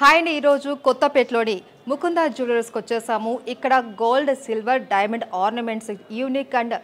Hi అండి, ఈరోజు కొత్తపేటలోని ముకుందా జ్యువెలర్స్కి వచ్చేసాము. ఇక్కడ gold, silver, diamond ornaments, unique and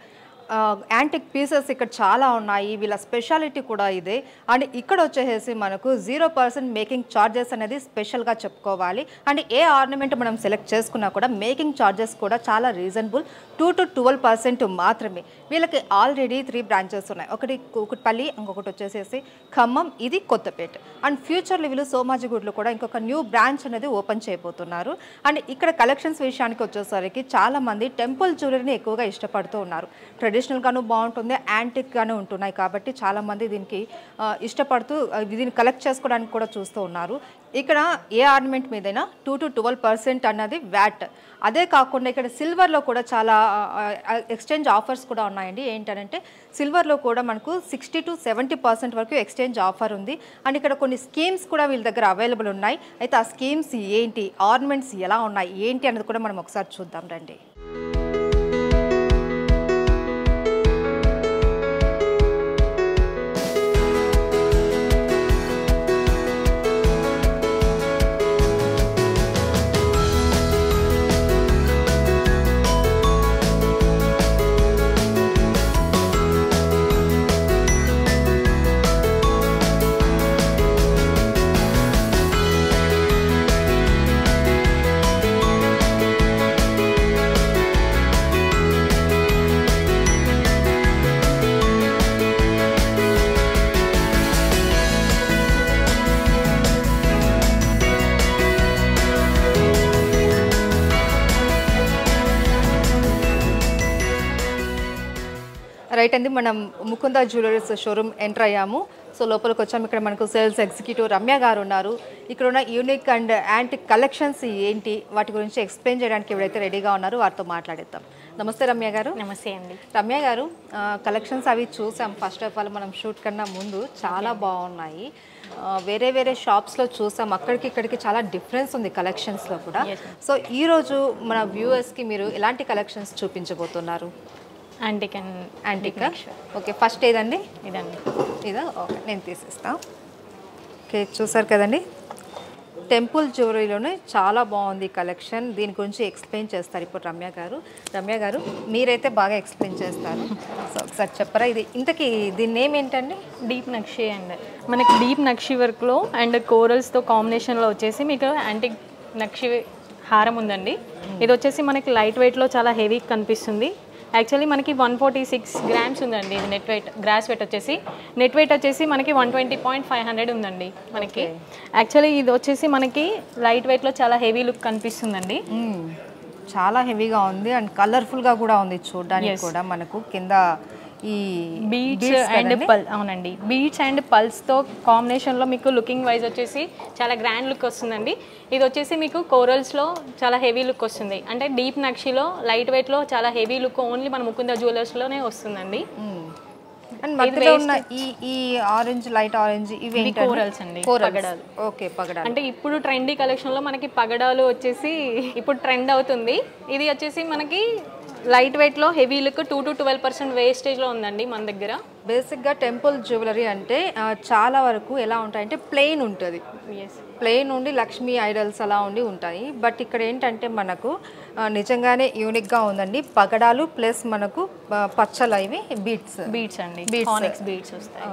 antique pieces ఇక్కడ చాలా ఉన్నాయి. వీళ్ళ స్పెషాలిటీ కూడా ఇదే. అండ్ ఇక్కడ వచ్చేసి మనకు 0% మేకింగ్ ఛార్జెస్ అనేది స్పెషల్గా చెప్పుకోవాలి. అండ్ ఏ ఆర్నమెంట్ మనం సెలెక్ట్ చేసుకున్నా కూడా మేకింగ్ ఛార్జెస్ కూడా చాలా రీజనబుల్, 2 to 12% మాత్రమే. వీళ్ళకి ఆల్రెడీ 3 బ్రాంచెస్ ఉన్నాయి. ఒకటి కూకట్పల్లి, ఇంకొకటి వచ్చేసేసి ఖమ్మం, ఇది కొత్తపేట. అండ్ ఫ్యూచర్లో వీళ్ళు సోమాజిగూడలో కూడా ఇంకొక న్యూ బ్రాంచ్ అనేది ఓపెన్ చేయబోతున్నారు. అండ్ ఇక్కడ కలెక్షన్స్ విషయానికి వచ్చేసరికి చాలామంది టెంపుల్ జ్యువెలరీని ఎక్కువగా ఇష్టపడుతూ ఉన్నారు. ట్రెడిషనల్గాను బాగుంటుంది, యాంటిక్గాను ఉంటున్నాయి. కాబట్టి చాలామంది దీనికి ఇష్టపడుతూ దీన్ని కలెక్ట్ చేసుకోవడానికి కూడా చూస్తూ ఉన్నారు. ఇక్కడ ఏ ఆర్నమెంట్ మీదైనా 2 to 12% అన్నది వ్యాట్. అదే కాకుండా ఇక్కడ సిల్వర్లో కూడా చాలా ఎక్స్చేంజ్ ఆఫర్స్ కూడా ఉన్నాయండి. ఏంటంటే సిల్వర్లో కూడా మనకు 60 to 70% వరకు ఎక్స్చేంజ్ ఆఫర్ ఉంది. అండ్ ఇక్కడ కొన్ని స్కీమ్స్ కూడా వీళ్ళ దగ్గర అవైలబుల్ ఉన్నాయి. అయితే ఆ స్కీమ్స్ ఏంటి, ఆర్నమెంట్స్ ఎలా ఉన్నాయి ఏంటి అన్నది కూడా మనం ఒకసారి చూద్దాం రండి. రైట్ అండి, మనం ముకుందా జ్యువెలర్స్ షోరూమ్ ఎంటర్ అయ్యాము. సో లోపలికి వచ్చాము. ఇక్కడ మనకు సేల్స్ ఎగ్జిక్యూటివ్ రమ్య గారు ఉన్నారు. ఇక్కడ ఉన్న యూనిక్ అండ్ యాంటిక్ కలెక్షన్స్ ఏంటి వాటి గురించి ఎక్స్ప్లెయిన్ చేయడానికి ఎవరైతే రెడీగా ఉన్నారో వారితో మాట్లాడేద్దాం. నమస్తే రమ్య గారు. నమస్తే అండి. రమ్య గారు, కలెక్షన్స్ అవి చూసాం. ఫస్ట్ ఆఫ్ ఆల్ మనం షూట్ కన్నా ముందు చాలా బాగున్నాయి. వేరే వేరే షాప్స్లో చూసాం, అక్కడికి ఇక్కడికి చాలా డిఫరెన్స్ ఉంది కలెక్షన్స్లో కూడా. సో ఈరోజు మన వ్యూవర్స్కి మీరు ఎలాంటి కలెక్షన్స్ చూపించబోతున్నారు? యాంటికా. ఓకే, ఫస్ట్ ఏదండి? ఇదండి. ఇదా? ఓకే, నేను తీసేస్తా. ఓకే, చూసారు కదండి, టెంపుల్ జ్యువెలరీలోనే చాలా బాగుంది కలెక్షన్. దీని గురించి ఎక్స్ప్లెయిన్ చేస్తారు ఇప్పుడు రమ్య గారు. రమ్య గారు, మీరైతే బాగా ఎక్స్ప్లెయిన్ చేస్తారు. సో ఒకసారి చెప్పరా, ఇది ఇంతకీ దీని నేమ్ ఏంటండి? డీప్ నక్షి అండి. మనకి డీప్ నక్షి వర్క్లో అండ్ కోరల్స్తో కాంబినేషన్లో వచ్చేసి మీకు యాంటిక్ నక్షి హారం ఉందండి. ఇది వచ్చేసి మనకి లైట్ వెయిట్లో చాలా హెవీ కనిపిస్తుంది. యాక్చువల్లీ మనకి 146 grams ఉందండి. ఇది నెట్ వెయిట్. గ్రాస్ వెయిట్ వచ్చేసి నెట్ వెయిట్ వచ్చేసి మనకి 120.500 ఉందండి మనకి. యాక్చువల్లీ ఇది వచ్చేసి మనకి లైట్ వెయిట్లో చాలా హెవీ లుక్ కనిపిస్తుందండి. చాలా హెవీగా ఉంది అండ్ కలర్ఫుల్గా కూడా ఉంది చూడడానికి కూడా. మనకు కింద ఈ బీడ్స్ అండ్ పల్, అవునండి, బీడ్స్ అండ్ పల్స్తో కాంబినేషన్లో మీకు లుకింగ్ వైజ్ వచ్చేసి చాలా గ్రాండ్ లుక్ వస్తుందండి. ఇది వచ్చేసి మీకు కోరల్స్లో చాలా హెవీ లుక్ వస్తుంది. అంటే డీప్ నక్షిలో లైట్ వెయిట్లో చాలా హెవీ లుక్ ఓన్లీ మన ముకుందా జ్యువెలర్స్లోనే వస్తుందండి. అండ్ మధ్యలో ఉన్న ఈ ఆరెంజ్, లైట్ ఆరెంజ్, ఇవి కోరల్స్ అండి, పగడాలు. ఓకే, పగడాలు. అంటే ఇప్పుడు ట్రెండీ కలెక్షన్లో మనకి పగడాలు వచ్చేసి ఇప్పుడు ట్రెండ్ అవుతుంది. ఇది వచ్చేసి మనకి లైట్ వెయిట్లో హెవీ లుక్ 2 to 12% వేస్టేజ్లో ఉందండి మన దగ్గర. బేసిక్గా టెంపుల్ జ్యువెలరీ అంటే చాలా వరకు ఎలా ఉంటాయంటే ప్లెయిన్ ఉంటుంది. ప్లెయిన్ ఉండి లక్ష్మీ ఐడల్స్ అలా ఉంటాయి. బట్ ఇక్కడ ఏంటంటే మనకు నిజంగానే యూనిక్గా ఉందండి. పగడాలు ప్లస్ మనకు పచ్చల ఇవి బీడ్స్ అండి, బీడ్స్ వస్తాయి.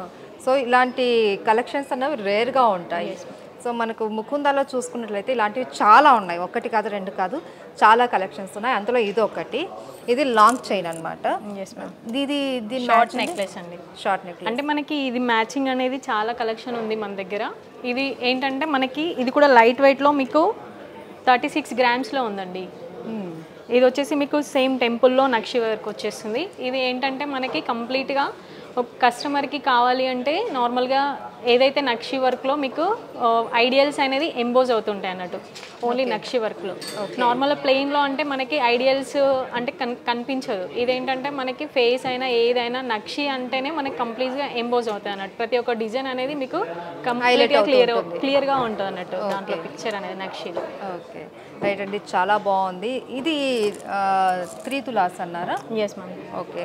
సో ఇలాంటి కలెక్షన్స్ అనేవి రేర్గా ఉంటాయి. సో మనకు ముకుందాలో చూసుకున్నట్లయితే ఇలాంటివి చాలా ఉన్నాయి. ఒకటి కాదు, రెండు కాదు, చాలా కలెక్షన్స్ ఉన్నాయి. అందులో ఇది ఒకటి. ఇది లాంగ్ చైన్ అనమాట. ఇది షార్ట్ నెక్లెస్ అండి. షార్ట్ నెక్లెస్ అంటే మనకి ఇది మ్యాచింగ్ అనేది చాలా కలెక్షన్ ఉంది మన దగ్గర. ఇది ఏంటంటే మనకి ఇది కూడా లైట్ వెయిట్లో మీకు 36 grams ఉందండి. ఇది వచ్చేసి మీకు సేమ్ టెంపుల్లో నక్షి వర్క్ వచ్చేస్తుంది. ఇది ఏంటంటే మనకి కంప్లీట్గా ఒక కస్టమర్కి కావాలి అంటే నార్మల్గా ఏదైతే నక్షి వర్క్లో మీకు ఐడియల్స్ అనేది ఎంబోజ్ అవుతుంటాయి అన్నట్టు ఓన్లీ నక్షి వర్క్లో. నార్మల్ ప్లెయిన్లో అంటే మనకి ఐడియల్స్ అంటే కనిపించదు. ఇదేంటంటే మనకి ఫేస్ అయినా ఏదైనా నక్షి అంటేనే మనకి కంప్లీట్గా ఎంబోజ్ అవుతాయి అన్నట్టు. ప్రతి ఒక్క డిజైన్ అనేది మీకు కంప్లీట్గా క్లియర్గా ఉంటుంది అన్నట్టు దాంట్లో పిక్చర్ అనేది నక్షిలో. ఓకే, రైట్ అండి, చాలా బాగుంది. ఇది 3 తులాస్ అన్నారా? Yes ma'am. ఓకే,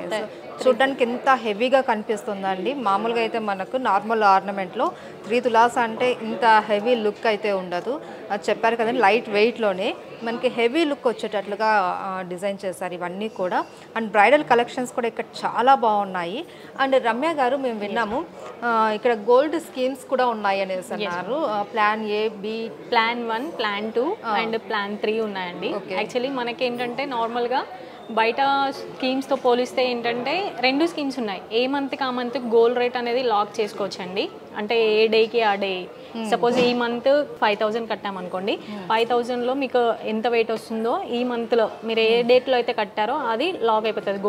చూడడానికి ఎంత హెవీగా కనిపిస్తుందండి. మామూలుగా అయితే మనకు నార్మల్ ఆర్నమెంట్ సెగ్మెంట్లో 3 తులాస్ అంటే ఇంత హెవీ లుక్ అయితే ఉండదు. అది చెప్పారు కదండి, లైట్ వెయిట్లోనే మనకి హెవీ లుక్ వచ్చేటట్లుగా డిజైన్ చేశారు ఇవన్నీ కూడా. అండ్ బ్రైడల్ కలెక్షన్స్ కూడా ఇక్కడ చాలా బాగున్నాయి. అండ్ రమ్య గారు మేము విన్నాము ఇక్కడ గోల్డ్ స్కీమ్స్ కూడా ఉన్నాయి అనేసి అన్నారు. Plan A, B, plan 1, plan 2 and plan 3 ఉన్నాయండి. యాక్చువల్లీ మనకి ఏంటంటే నార్మల్గా బయట స్కీమ్స్తో పోలిస్తే ఏంటంటే 2 స్కీమ్స్ ఉన్నాయి. ఏ మంత్కి ఆ మంత్ గోల్డ్ రేట్ అనేది లాక్ చేసుకోవచ్చండి. అంటే ఏ డేకి ఆ డే. సపోజ్ ఈ మంత్ 5,000 కట్టామనుకోండి, 5,000లో మీకు ఎంత వెయిట్ వస్తుందో ఈ మంత్లో మీరు ఏ డేట్లో అయితే కట్టారో అది లాక్ అయిపోతుంది.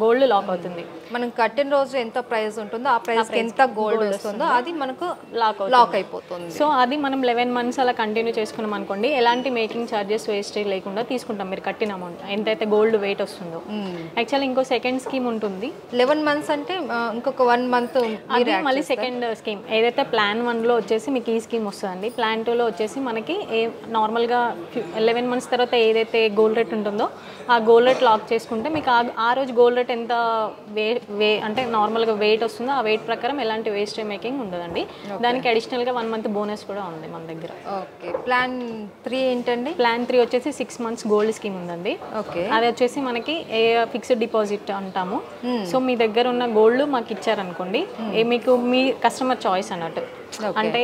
గోల్డ్ లాక్ అవుతుంది. మనం కట్టిన రోజు ఎంత ప్రైస్ ఉంటుందో ఆ ప్రైస్ ఎంత గోల్డ్ వస్తుందో అది మనకు లాక్ అయిపోతుంది. సో అది మనం 11 months అలా కంటిన్యూ చేసుకున్నాం అనుకోండి, ఎలాంటి మేకింగ్ ఛార్జెస్ వేస్టేజ్ లేకుండా తీసుకుంటాం మీరు కట్టిన అమౌంట్ ఎంతైతే గోల్డ్ వెయిట్ వస్తుందో. యాక్చువల్లీ ఇంకో సెకండ్ స్కీమ్ ఉంటుంది. 11 months అంటే ఇంకొక 1 month అది మళ్ళీ సెకండ్ స్కీమ్. ఏదైతే ప్లాన్ 1లో వచ్చేసి మీకు ఈ స్కీమ్ వస్తుందండి. ప్లాన్ 2లో వచ్చేసి మనకి నార్మల్గా 11 months తర్వాత ఏదైతే గోల్డ్ రేట్ ఉంటుందో ఆ గోల్డ్ రేట్ లాక్ చేసుకుంటే మీకు ఆ రోజు గోల్డ్ రేట్ ఎంత అంటే నార్మల్గా వెయిట్ వస్తుందో ఆ వెయిట్ ప్రకారం ఎలాంటి వేస్టేజ్ మేకింగ్ ఉండదండి. దానికి అడిషనల్గా 1 month బోనస్ కూడా ఉంది మన దగ్గర. ఓకే. ప్లాన్ 3 ఏంటండి? ప్లాన్ 3 వచ్చేసి 6 months గోల్డ్ స్కీమ్ ఉందండి. ఓకే. అది వచ్చేసి మనకి ఫిక్స్డ్ డిపాజిట్ అంటాము. సో మీ దగ్గర ఉన్న గోల్డ్ మాకు ఇచ్చారనుకోండి, మీకు మీ కస్టమర్ చాయిస్ అన్నట్టు. అంటే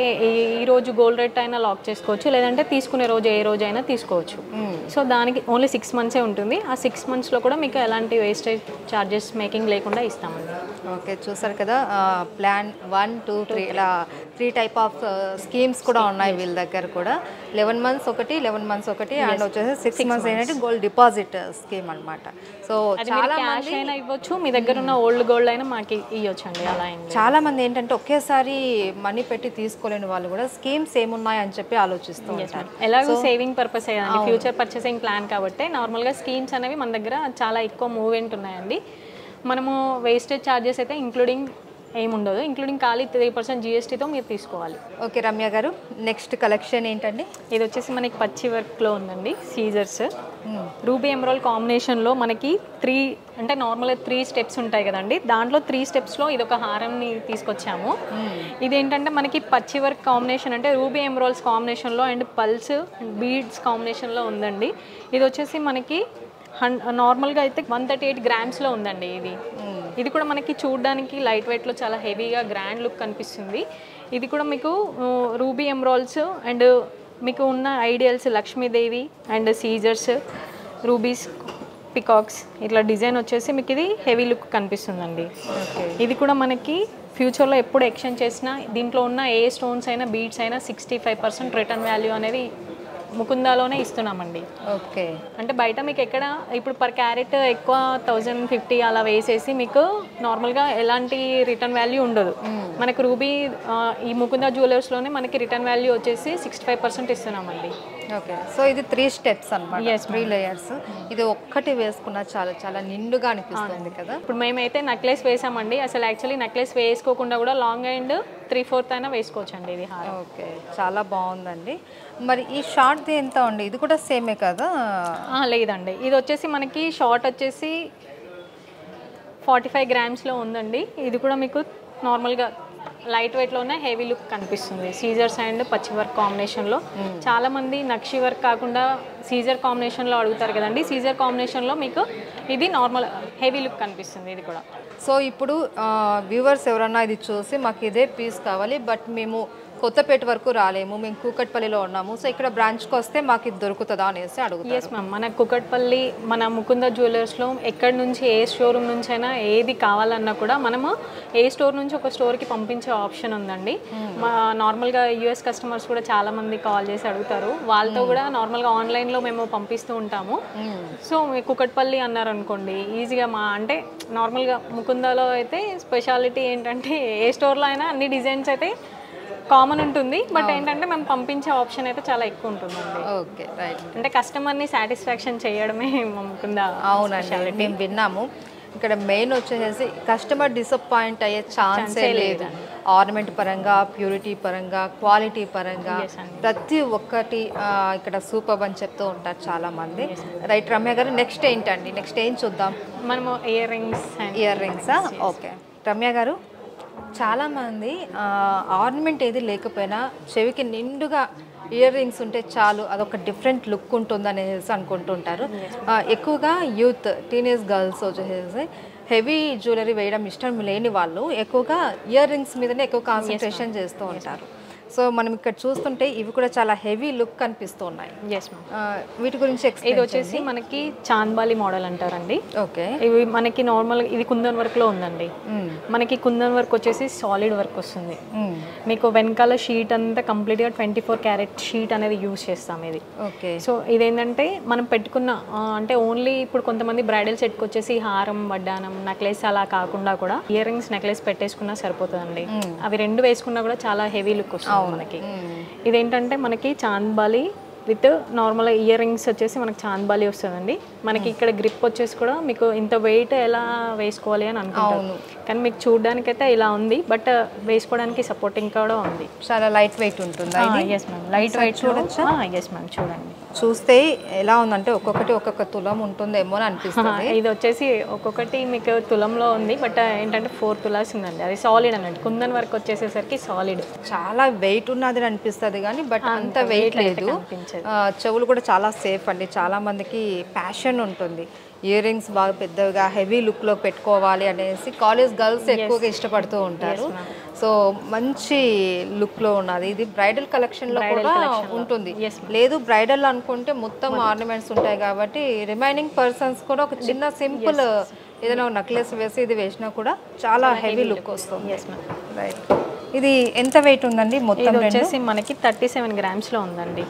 ఈ రోజు గోల్డ్ రేట్ అయినా లాక్ చేసుకోవచ్చు, లేదంటే తీసుకునే రోజు ఏ రోజు అయినా తీసుకోవచ్చు. సో దానికి ఓన్లీ 6 months ఉంటుంది. ఆ 6 monthsలో కూడా మీకు ఎలాంటి వేస్టేజ్ ఛార్జెస్ మేకింగ్ లేకుండా ఇస్తామండి. ఓకే, చూసారు కదా, ప్లాన్ 1, 2, 3 ఇలా 3 టైప్ ఆఫ్ స్కీమ్స్ కూడా ఉన్నాయి వీళ్ళ దగ్గర కూడా. 11 months ఒకటి, 11 months ఒకటి, అండ్ వచ్చేసి 6 months ఏంటంటే గోల్డ్ డిపాజిట్ స్కీమ్ అనమాట. సో చాలా క్యాష్ అయినా ఇవ్వచ్చు, మీ దగ్గర ఉన్న ఓల్డ్ గోల్డ్ అయినా మాకు ఇవ్వచ్చు అండి. అలా చాలా మంది ఏంటంటే ఒకేసారి మనీ పెట్టి తీసుకోలేని వాళ్ళు కూడా స్కీమ్స్ ఏమున్నాయి అని చెప్పి ఆలోచిస్తూ ఉంటారు. ఎలాగో సేవింగ్ పర్పస్ అయ్యండి, ఫ్యూచర్ పర్చేసింగ్ ప్లాన్ కాబట్టి నార్మల్గా స్కీమ్స్ అనేవి మన దగ్గర చాలా ఎక్కువ మూవ్మెంట్ ఉన్నాయండి. మనము వేస్టేజ్ ఛార్జెస్ అయితే ఇంక్లూడింగ్ ఏముండదు, ఇంక్లూడింగ్ ఖాళీ 3% GSTతో మీరు తీసుకోవాలి. ఓకే రమ్య గారు, నెక్స్ట్ కలెక్షన్ ఏంటండి? ఇది వచ్చేసి మనకి పచ్చి వర్క్లో ఉందండి. సీజర్స్ రూబీ ఎమరాల్డ్ కాంబినేషన్లో మనకి 3 అంటే నార్మల్గా 3 స్టెప్స్ ఉంటాయి కదండి, దాంట్లో 3 స్టెప్స్లో ఇది ఒక హారంని తీసుకొచ్చాము. ఇదేంటంటే మనకి పచ్చి వర్క్ కాంబినేషన్ అంటే రూబీ ఎమరాల్డ్స్ కాంబినేషన్లో అండ్ పల్స్ బీడ్స్ కాంబినేషన్లో ఉందండి. ఇది వచ్చేసి మనకి నార్మల్గా అయితే 138 grams ఉందండి. ఇది కూడా మనకి చూడడానికి లైట్ వెయిట్లో చాలా హెవీగా గ్రాండ్ లుక్ కనిపిస్తుంది. ఇది కూడా మీకు రూబీ ఎమరాల్డ్స్ అండ్ మీకు ఉన్న ఐడియల్స్ లక్ష్మీదేవి అండ్ సీజర్స్, రూబీస్, పికాక్స్ ఇట్లా డిజైన్ వచ్చేసి మీకు ఇది హెవీ లుక్ కనిపిస్తుందండి. ఇది కూడా మనకి ఫ్యూచర్లో ఎప్పుడు ఎక్స్చేంజ్ చేసినా దీంట్లో ఉన్న ఏ స్టోన్స్ అయినా బీడ్స్ అయినా 65% రిటర్న్ వాల్యూ అనేది ముకుందాలోనే ఇస్తున్నామండి. ఓకే. అంటే బయట మీకు ఎక్కడ ఇప్పుడు పర్ క్యారెట్ ఎక్కువ 1,050 అలా వేసేసి మీకు నార్మల్గా ఎలాంటి రిటర్న్ వాల్యూ ఉండదు. మనకు రూబీ ఈ ముకుందా జ్యువెలర్స్లోనే మనకి రిటర్న్ వాల్యూ వచ్చేసి 65% ఇస్తున్నామండి. ఓకే. సో ఇది 3 steps అన్నమాట, 3 layers. ఇది ఒక్కటి వేసుకున్నా చాలా చాలా నిండుగా అనిపిస్తుంది కదా. ఇప్పుడు మేమైతే నెక్లెస్ వేసామండి, అసలు యాక్చువల్లీ నెక్లెస్ వేసుకోకుండా కూడా లాంగ్ అండ్ 3/4 అయినా వేసుకోవచ్చు అండి ఇది హారం. ఓకే, చాలా బాగుందండి. మరి ఈ షార్ట్ది ఎంత అండి? ఇది కూడా సేమే కదా? లేదండి, ఇది వచ్చేసి మనకి షార్ట్ వచ్చేసి 45 grams ఉందండి. ఇది కూడా మీకు నార్మల్గా లైట్ వెయిట్లోనే హెవీ లుక్ కనిపిస్తుంది. సీజర్స్ అండ్ పచ్చి వర్క్ కాంబినేషన్లో. చాలామంది నక్షి వర్క్ కాకుండా సీజర్ కాంబినేషన్లో అడుగుతారు కదండి. సీజర్ కాంబినేషన్లో మీకు ఇది నార్మల్ హెవీ లుక్ కనిపిస్తుంది ఇది కూడా. సో ఇప్పుడు వ్యూవర్స్ ఎవరన్నా ఇది చూసి మాకు ఇదే పీస్ కావాలి, బట్ మేము కొత్తపేట వరకు రాలేము, మేము కూకట్పల్లిలో ఉన్నాము, సో ఇక్కడ బ్రాంచ్కి వస్తే మాకు ఇది దొరుకుతుందా అనేసి అడుగుతారు. ఎస్ మ్యామ్, మన కూకట్పల్లి మన ముకుంద జ్యువెలర్స్లో ఎక్కడి నుంచి ఏ షోరూమ్ నుంచి అయినా ఏది కావాలన్నా కూడా మనము ఏ స్టోర్ నుంచి ఒక స్టోర్కి పంపించే ఆప్షన్ ఉందండి. నార్మల్గా US కస్టమర్స్ కూడా చాలామంది కాల్ చేసి అడుగుతారు, వాళ్ళతో కూడా నార్మల్గా ఆన్లైన్లో మేము పంపిస్తూ ఉంటాము. సో కూకట్పల్లి అన్నారు అనుకోండి ఈజీగా అంటే నార్మల్గా ముకుందాలో అయితే స్పెషాలిటీ ఏంటంటే ఏ స్టోర్లో అయినా అన్ని డిజైన్స్ అయితే కామన్ ఉంటుంది, బట్ ఏంటంటే మేము పంపించే ఆప్షన్ అయితే చాలా ఎక్కువ ఉంటుందండి. Okay, right. అంటే కస్టమర్ని సాటిస్ఫాక్షన్ చేయడమే ముకుందా. అవునండి, మేము విన్నాము. ఇక్కడ మెయిన్ వచ్చేసి కస్టమర్ డిసప్పాయింట్ అయ్యే ఛాన్సే లేదు. ఆర్నమెంట్ పరంగా, ప్యూరిటీ పరంగా, క్వాలిటీ పరంగా ప్రతి ఒక్కటి ఇక్కడ సూపర్ అని చెప్తూ ఉంటారు చాలా మంది. రైట్ రమ్య గారు, నెక్స్ట్ ఏంటండి? నెక్స్ట్ ఏం చూద్దాం? మనము ఇయర్ రింగ్స్. ఇయర్ రింగ్సా? ఓకే రమ్య గారు, చాలామంది ఆర్నమెంట్ ఏది లేకపోయినా చెవికి నిండుగా ఇయర్ రింగ్స్ ఉంటే చాలు అదొక డిఫరెంట్ లుక్ ఉంటుంది అనేసి అనుకుంటుంటారు. ఎక్కువగా యూత్ టీనేజ్ గర్ల్స్ వచ్చేసి హెవీ జ్యువెలరీ వేయడం ఇష్టం లేని వాళ్ళు ఎక్కువగా ఇయర్ రింగ్స్ మీదనే ఎక్కువ కాన్సన్ట్రేషన్ చేస్తూ ఉంటారు. సో మనం ఇక్కడ చూస్తుంటే ఇవి కూడా చాలా హెవీ లుక్ కనిపిస్తూ ఉన్నాయి. Yes ma'am. వీటి గురించి ఇది వచ్చేసి మనకి చాంద్బాలి మోడల్ అంటారండి. ఓకే. ఇవి మనకి నార్మల్ ఇది కుందన్ వర్క్ లో ఉందండి. మనకి కుందన్ వర్క్ వచ్చేసి సాలిడ్ వర్క్ వస్తుంది. మీకు వెనకాల షీట్ అంతా కంప్లీట్ గా 24 క్యారెట్ షీట్ అనేది యూజ్ చేస్తాం ఇది. ఓకే. సో ఇదేంటంటే మనం పెట్టుకున్న అంటే ఓన్లీ ఇప్పుడు కొంతమంది బ్రైడల్ సెట్కి వచ్చేసి హారం, వడ్డానం, నెక్లెస్ అలా కాకుండా కూడా ఇయర్ రింగ్స్, నెక్లెస్ పెట్టేసుకున్నా సరిపోతుందండి. అవి రెండు వేసుకున్నా కూడా చాలా హెవీ లుక్ వస్తుంది మనకి. ఇదేంటంటే మనకి chandbali with normal ear rings వచ్చేసి మనకి చాంద్బాలి వస్తుందండి. మనకి ఇక్కడ గ్రిప్ వచ్చేసి కూడా మీకు ఇంత వెయిట్ ఎలా వేసుకోవాలి అని అనుకుంటాను, కానీ మీకు చూడడానికి అయితే ఇలా ఉంది, బట్ వేసుకోవడానికి సపోర్టింగ్ కూడా ఉంది. చాలా లైట్ వెయిట్ ఉంటుందా? ఎస్ మ్యామ్, లైట్ వెయిట్ చూడొచ్చు. ఎస్ మ్యామ్, చూడండి. చూస్తే ఎలా ఉందంటే ఒక్కొక్క తులం ఉంటుందేమో అని అనిపిస్తుంది. ఇది వచ్చేసి ఒక్కొక్కటి మీకు తులంలో ఉంది, బట్ ఏంటంటే 4 తులాస్ ఉందండి. అది సాలిడ్ అన్నట్టు. కుందన్ వర్క్ వచ్చేసేసరికి సాలిడ్. చాలా వెయిట్ ఉన్నది అనిపిస్తుంది కానీ బట్ అంత వెయిట్ లేదు. చెవులు కూడా చాలా సేఫ్ అండి. చాలా మందికి ప్యాషన్ ఉంటుంది ఇయర్ రింగ్స్ బాగా పెద్దగా హెవీ లుక్లో పెట్టుకోవాలి అనేసి. కాలేజ్ గర్ల్స్ ఎక్కువగా ఇష్టపడుతూ ఉంటారు. సో మంచి లుక్లో ఉన్నది. ఇది బ్రైడల్ కలెక్షన్లో కూడా ఉంటుంది. లేదు బ్రైడల్ అనుకుంటే మొత్తం ఆర్నమెంట్స్ ఉంటాయి కాబట్టి రిమైనింగ్ పర్సన్స్ కూడా ఒక చిన్న సింపుల్ ఏదైనా నెక్లెస్ వేసి ఇది వేసినా కూడా చాలా హెవీ లుక్ వస్తుంది. రైట్. ఇది ఎంత వెయిట్ ఉందండి? మొత్తం వచ్చేసి మనకి 37 గ్రామ్స్లో ఉందండి.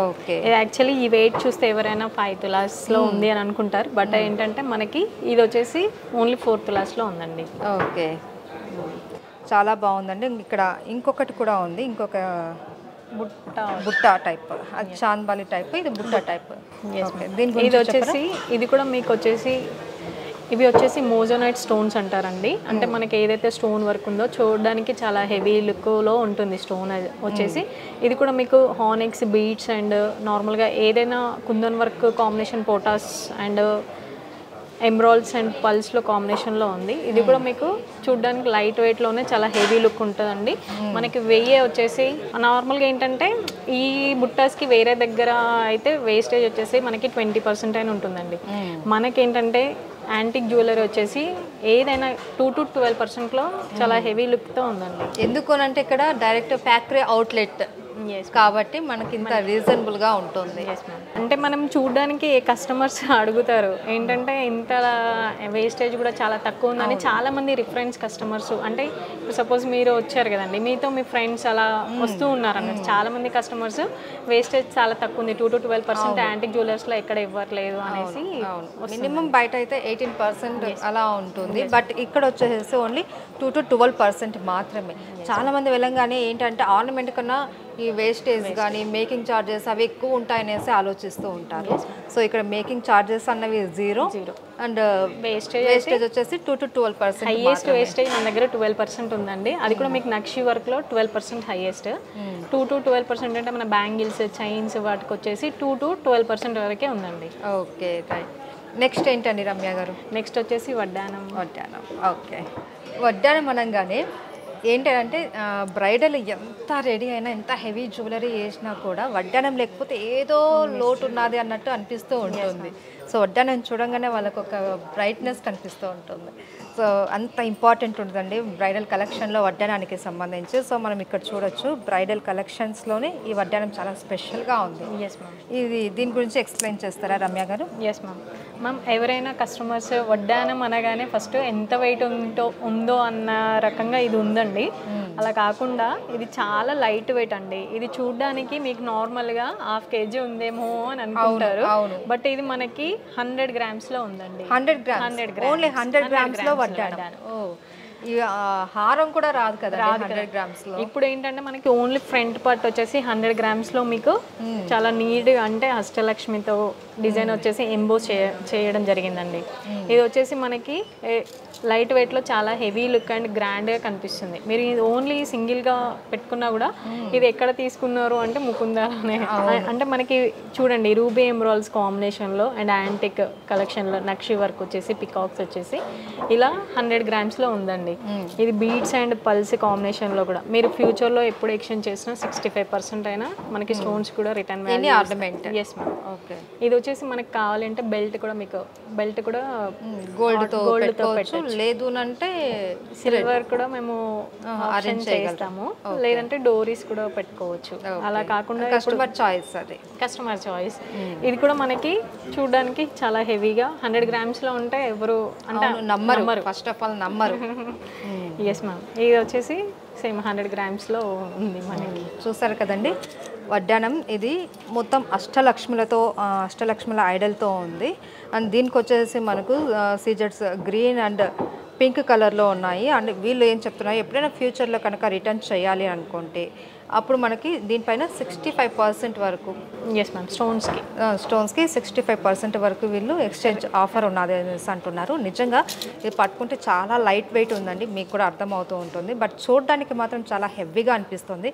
ఓకే. ఇది యాక్చువల్లీ ఈ వెయిట్ చూస్తే ఎవరైనా 5 తులాస్లో ఉంది అని అనుకుంటారు, బట్ ఏంటంటే మనకి ఇది వచ్చేసి ఓన్లీ 4 తులాస్లో ఉందండి. ఓకే, చాలా బాగుందండి. ఇక్కడ ఇంకొకటి కూడా ఉంది, ఇంకొక బుట్ట టైప్, అది చాంద్బాలి టైప్, ఇది బుట్ట టైప్. ఇది వచ్చేసి ఇది కూడా మీకు వచ్చేసి ఇవి వచ్చేసి మోజోనైట్ స్టోన్స్ అంటారండి. అంటే మనకి ఏదైతే స్టోన్ వర్క్ ఉందో చూడడానికి చాలా హెవీ లుక్లో ఉంటుంది స్టోన్ వచ్చేసి. ఇది కూడా మీకు హానిక్స్, బీడ్స్ అండ్ నార్మల్గా ఏదైనా కుందన్ వర్క్ కాంబినేషన్, పోటాస్ అండ్ ఎమ్రాల్డ్స్ అండ్ పల్స్లో కాంబినేషన్లో ఉంది. ఇది కూడా మీకు చూడడానికి లైట్ వెయిట్లోనే చాలా హెవీ లుక్ ఉంటుందండి. మనకి వెయ్యి వచ్చేసి నార్మల్గా ఏంటంటే ఈ బుట్టాస్కి వేరే దగ్గర అయితే వేస్టేజ్ వచ్చేసి మనకి 20% అయినా ఉంటుందండి. మనకేంటంటే యాంటిక్ జ్యువెలరీ వచ్చేసి ఏదైనా 2 to 12%లో చాలా హెవీ లుక్తో ఉందండి. ఎందుకనంటే ఇక్కడ డైరెక్ట్ ఫ్యాక్టరీ అవుట్లెట్ కాబట్టి మనకి ఇంత రీజనబుల్గా ఉంటుంది. అంటే మనం చూడడానికి కస్టమర్స్ అడుగుతారు ఏంటంటే ఇంత వేస్టేజ్ కూడా చాలా తక్కువ ఉందని. చాలా మంది రిఫరెన్స్ కస్టమర్స్ అంటే ఇప్పుడు సపోజ్ మీరు వచ్చారు కదండి, మీతో మీ ఫ్రెండ్స్ అలా వస్తూ ఉన్నారు అన్నట్టు. చాలా మంది కస్టమర్స్ వేస్టేజ్ చాలా తక్కువ ఉంది, 2 to 12% యాంటిక్ జ్యువెలర్స్లో ఎక్కడ ఇవ్వట్లేదు అనేసి. మినిమం బయట అయితే 18% అలా ఉంటుంది, బట్ ఇక్కడ వచ్చేసి ఓన్లీ 2 to 12% మాత్రమే. చాలా మంది వెళ్ళంగానే ఏంటంటే ఆర్నమెంట్ కన్నా ఈ వేస్టేజ్ కానీ మేకింగ్ ఛార్జెస్ అవి ఎక్కువ ఉంటాయనేసి ఆలోచిస్తూ ఉంటారు. సో ఇక్కడ మేకింగ్ ఛార్జెస్ అన్నవి 0 అండ్ వేస్టేజ్ వచ్చేసి 2 to 12%. హైయెస్ట్ వేస్టేజ్ మన దగ్గర 12% ఉందండి. అది కూడా మీకు నక్షి వర్క్లో 12% హైయెస్ట్. 2 to 12% అంటే మన బ్యాంగిల్స్, చైన్స్ వాటికి వచ్చేసి 2 to 12% వరకే ఉందండి. Okay, right. నెక్స్ట్ ఏంటండి రమ్య గారు? నెక్స్ట్ వచ్చేసి వడ్డానం. ఓకే. వడ్డానం అనగానే ఏంటంటే బ్రైడల్ ఎంత రెడీ అయినా ఎంత హెవీ జ్యువెలరీ వేసినా కూడా వడ్డానం లేకపోతే ఏదో లోటు ఉన్నది అన్నట్టు అనిపిస్తూ ఉంటుంది. సో వడ్డానం చూడంగానే వాళ్ళకు ఒక బ్రైట్నెస్ కనిపిస్తూ ఉంటుంది. సో అంత ఇంపార్టెంట్ ఉంటుందండి బ్రైడల్ కలెక్షన్లో వడ్డానానికి సంబంధించి. సో మనం ఇక్కడ చూడొచ్చు బ్రైడల్ కలెక్షన్స్లోనే ఈ వడ్డానం చాలా స్పెషల్గా ఉంది. Yes ma'am. ఇది దీని గురించి ఎక్స్ప్లెయిన్ చేస్తారా Ramya garu? Yes ma'am. Ma'am, ఎవరైనా కస్టమర్స్ వడ్డానం అనగానే ఫస్ట్ ఎంత వెయిట్ ఉందో అన్న రకంగా ఇది ఉందండి. అలా కాకుండా ఇది చాలా లైట్ వెయిట్ అండి. ఇది చూడడానికి మీకు నార్మల్గా 1/2 kg ఉందేమో అని అనుకుంటారు, బట్ ఇది మనకి 100 గ్రామ్స్లో ఉందండి. 100 గ్రామ్స్, ఓన్లీ 100 గ్రామ్స్లో వడ్డానం. ఈ హారం కూడా రాదు కదా 100 గ్రామ్స్లో. ఇప్పుడు ఏంటంటే మనకి ఓన్లీ ఫ్రంట్ పార్ట్ వచ్చేసి 100 గ్రామ్స్లో మీకు చాలా నీట్గా అంటే అష్టలక్ష్మితో డిజైన్ వచ్చేసి ఎంబోస్ చేయడం జరిగిందండి. ఇది వచ్చేసి మనకి లైట్ వెయిట్లో చాలా హెవీ లుక్ అండ్ గ్రాండ్గా కనిపిస్తుంది. మీరు ఇది ఓన్లీ సింగిల్గా పెట్టుకున్నా కూడా ఇది ఎక్కడ తీసుకున్నారు అంటే ముకుందానే. అంటే మనకి చూడండి రూబీ ఎమరాల్డ్స్ కాంబినేషన్లో అండ్ యాంటిక్ కలెక్షన్లో నక్షి వర్క్ వచ్చేసి పికాక్స్ వచ్చేసి ఇలా 100 గ్రామ్స్లో ఉందండి. ఇది బీడ్స్ అండ్ పల్స్ కాంబినేషన్లో కూడా మీరు ఫ్యూచర్లో ఎప్పుడు ఎక్స్చేంజ్ చేసినా 65% అయినా మనకి స్టోన్స్ కూడా return value ornament. Yes ma'am. Okay. ఇది వచ్చేసి మనకి కావాలంటే బెల్ట్ కూడా మీకు బెల్ట్ కూడా గోల్డ్తో గోల్డ్తో పెట్టుకోవచ్చు, లేదు అంటే సిల్వర్ కూడా మేము ఆప్షన్ చేస్తాము, లేదంటే డోరీస్ కూడా పెట్టుకోవచ్చు. అలా కాకుండా కస్టమర్ చాయిస్ అది. Customer choice. ఇది కూడా మనకి చూడడానికి చాలా హెవీగా 100 గ్రామ్స్లో ఉంటే ఎవరు అంటే నమ్మరు, ఫస్ట్ ఆఫ్ ఆల్ నమ్మరు. Yes ma'am. ఇది వచ్చేసి సేమ్ 100 గ్రామ్స్లో ఉంది మనకి. చూసారు కదండి వడ్డానం. ఇది మొత్తం అష్టలక్ష్ముల ఐడల్తో ఉంది. అండ్ దీనికి వచ్చేసి మనకు సీజెట్స్ గ్రీన్ అండ్ పింక్ కలర్లో ఉన్నాయి. అండ్ వీళ్ళు ఏం చెప్తున్నారు, ఎప్పుడైనా ఫ్యూచర్లో కనుక రిటర్న్ చేయాలి అనుకుంటే అప్పుడు మనకి దీనిపైన 65% వరకు ఎస్ మ్యామ్ స్టోన్స్కి 65% వరకు వీళ్ళు ఎక్స్చేంజ్ ఆఫర్ ఉన్నది అనేసి అంటున్నారు. నిజంగా ఇది పట్టుకుంటే చాలా లైట్ వెయిట్ ఉందండి, మీకు కూడా అర్థమవుతూ ఉంటుంది. బట్ చూడడానికి మాత్రం చాలా హెవీగా అనిపిస్తుంది.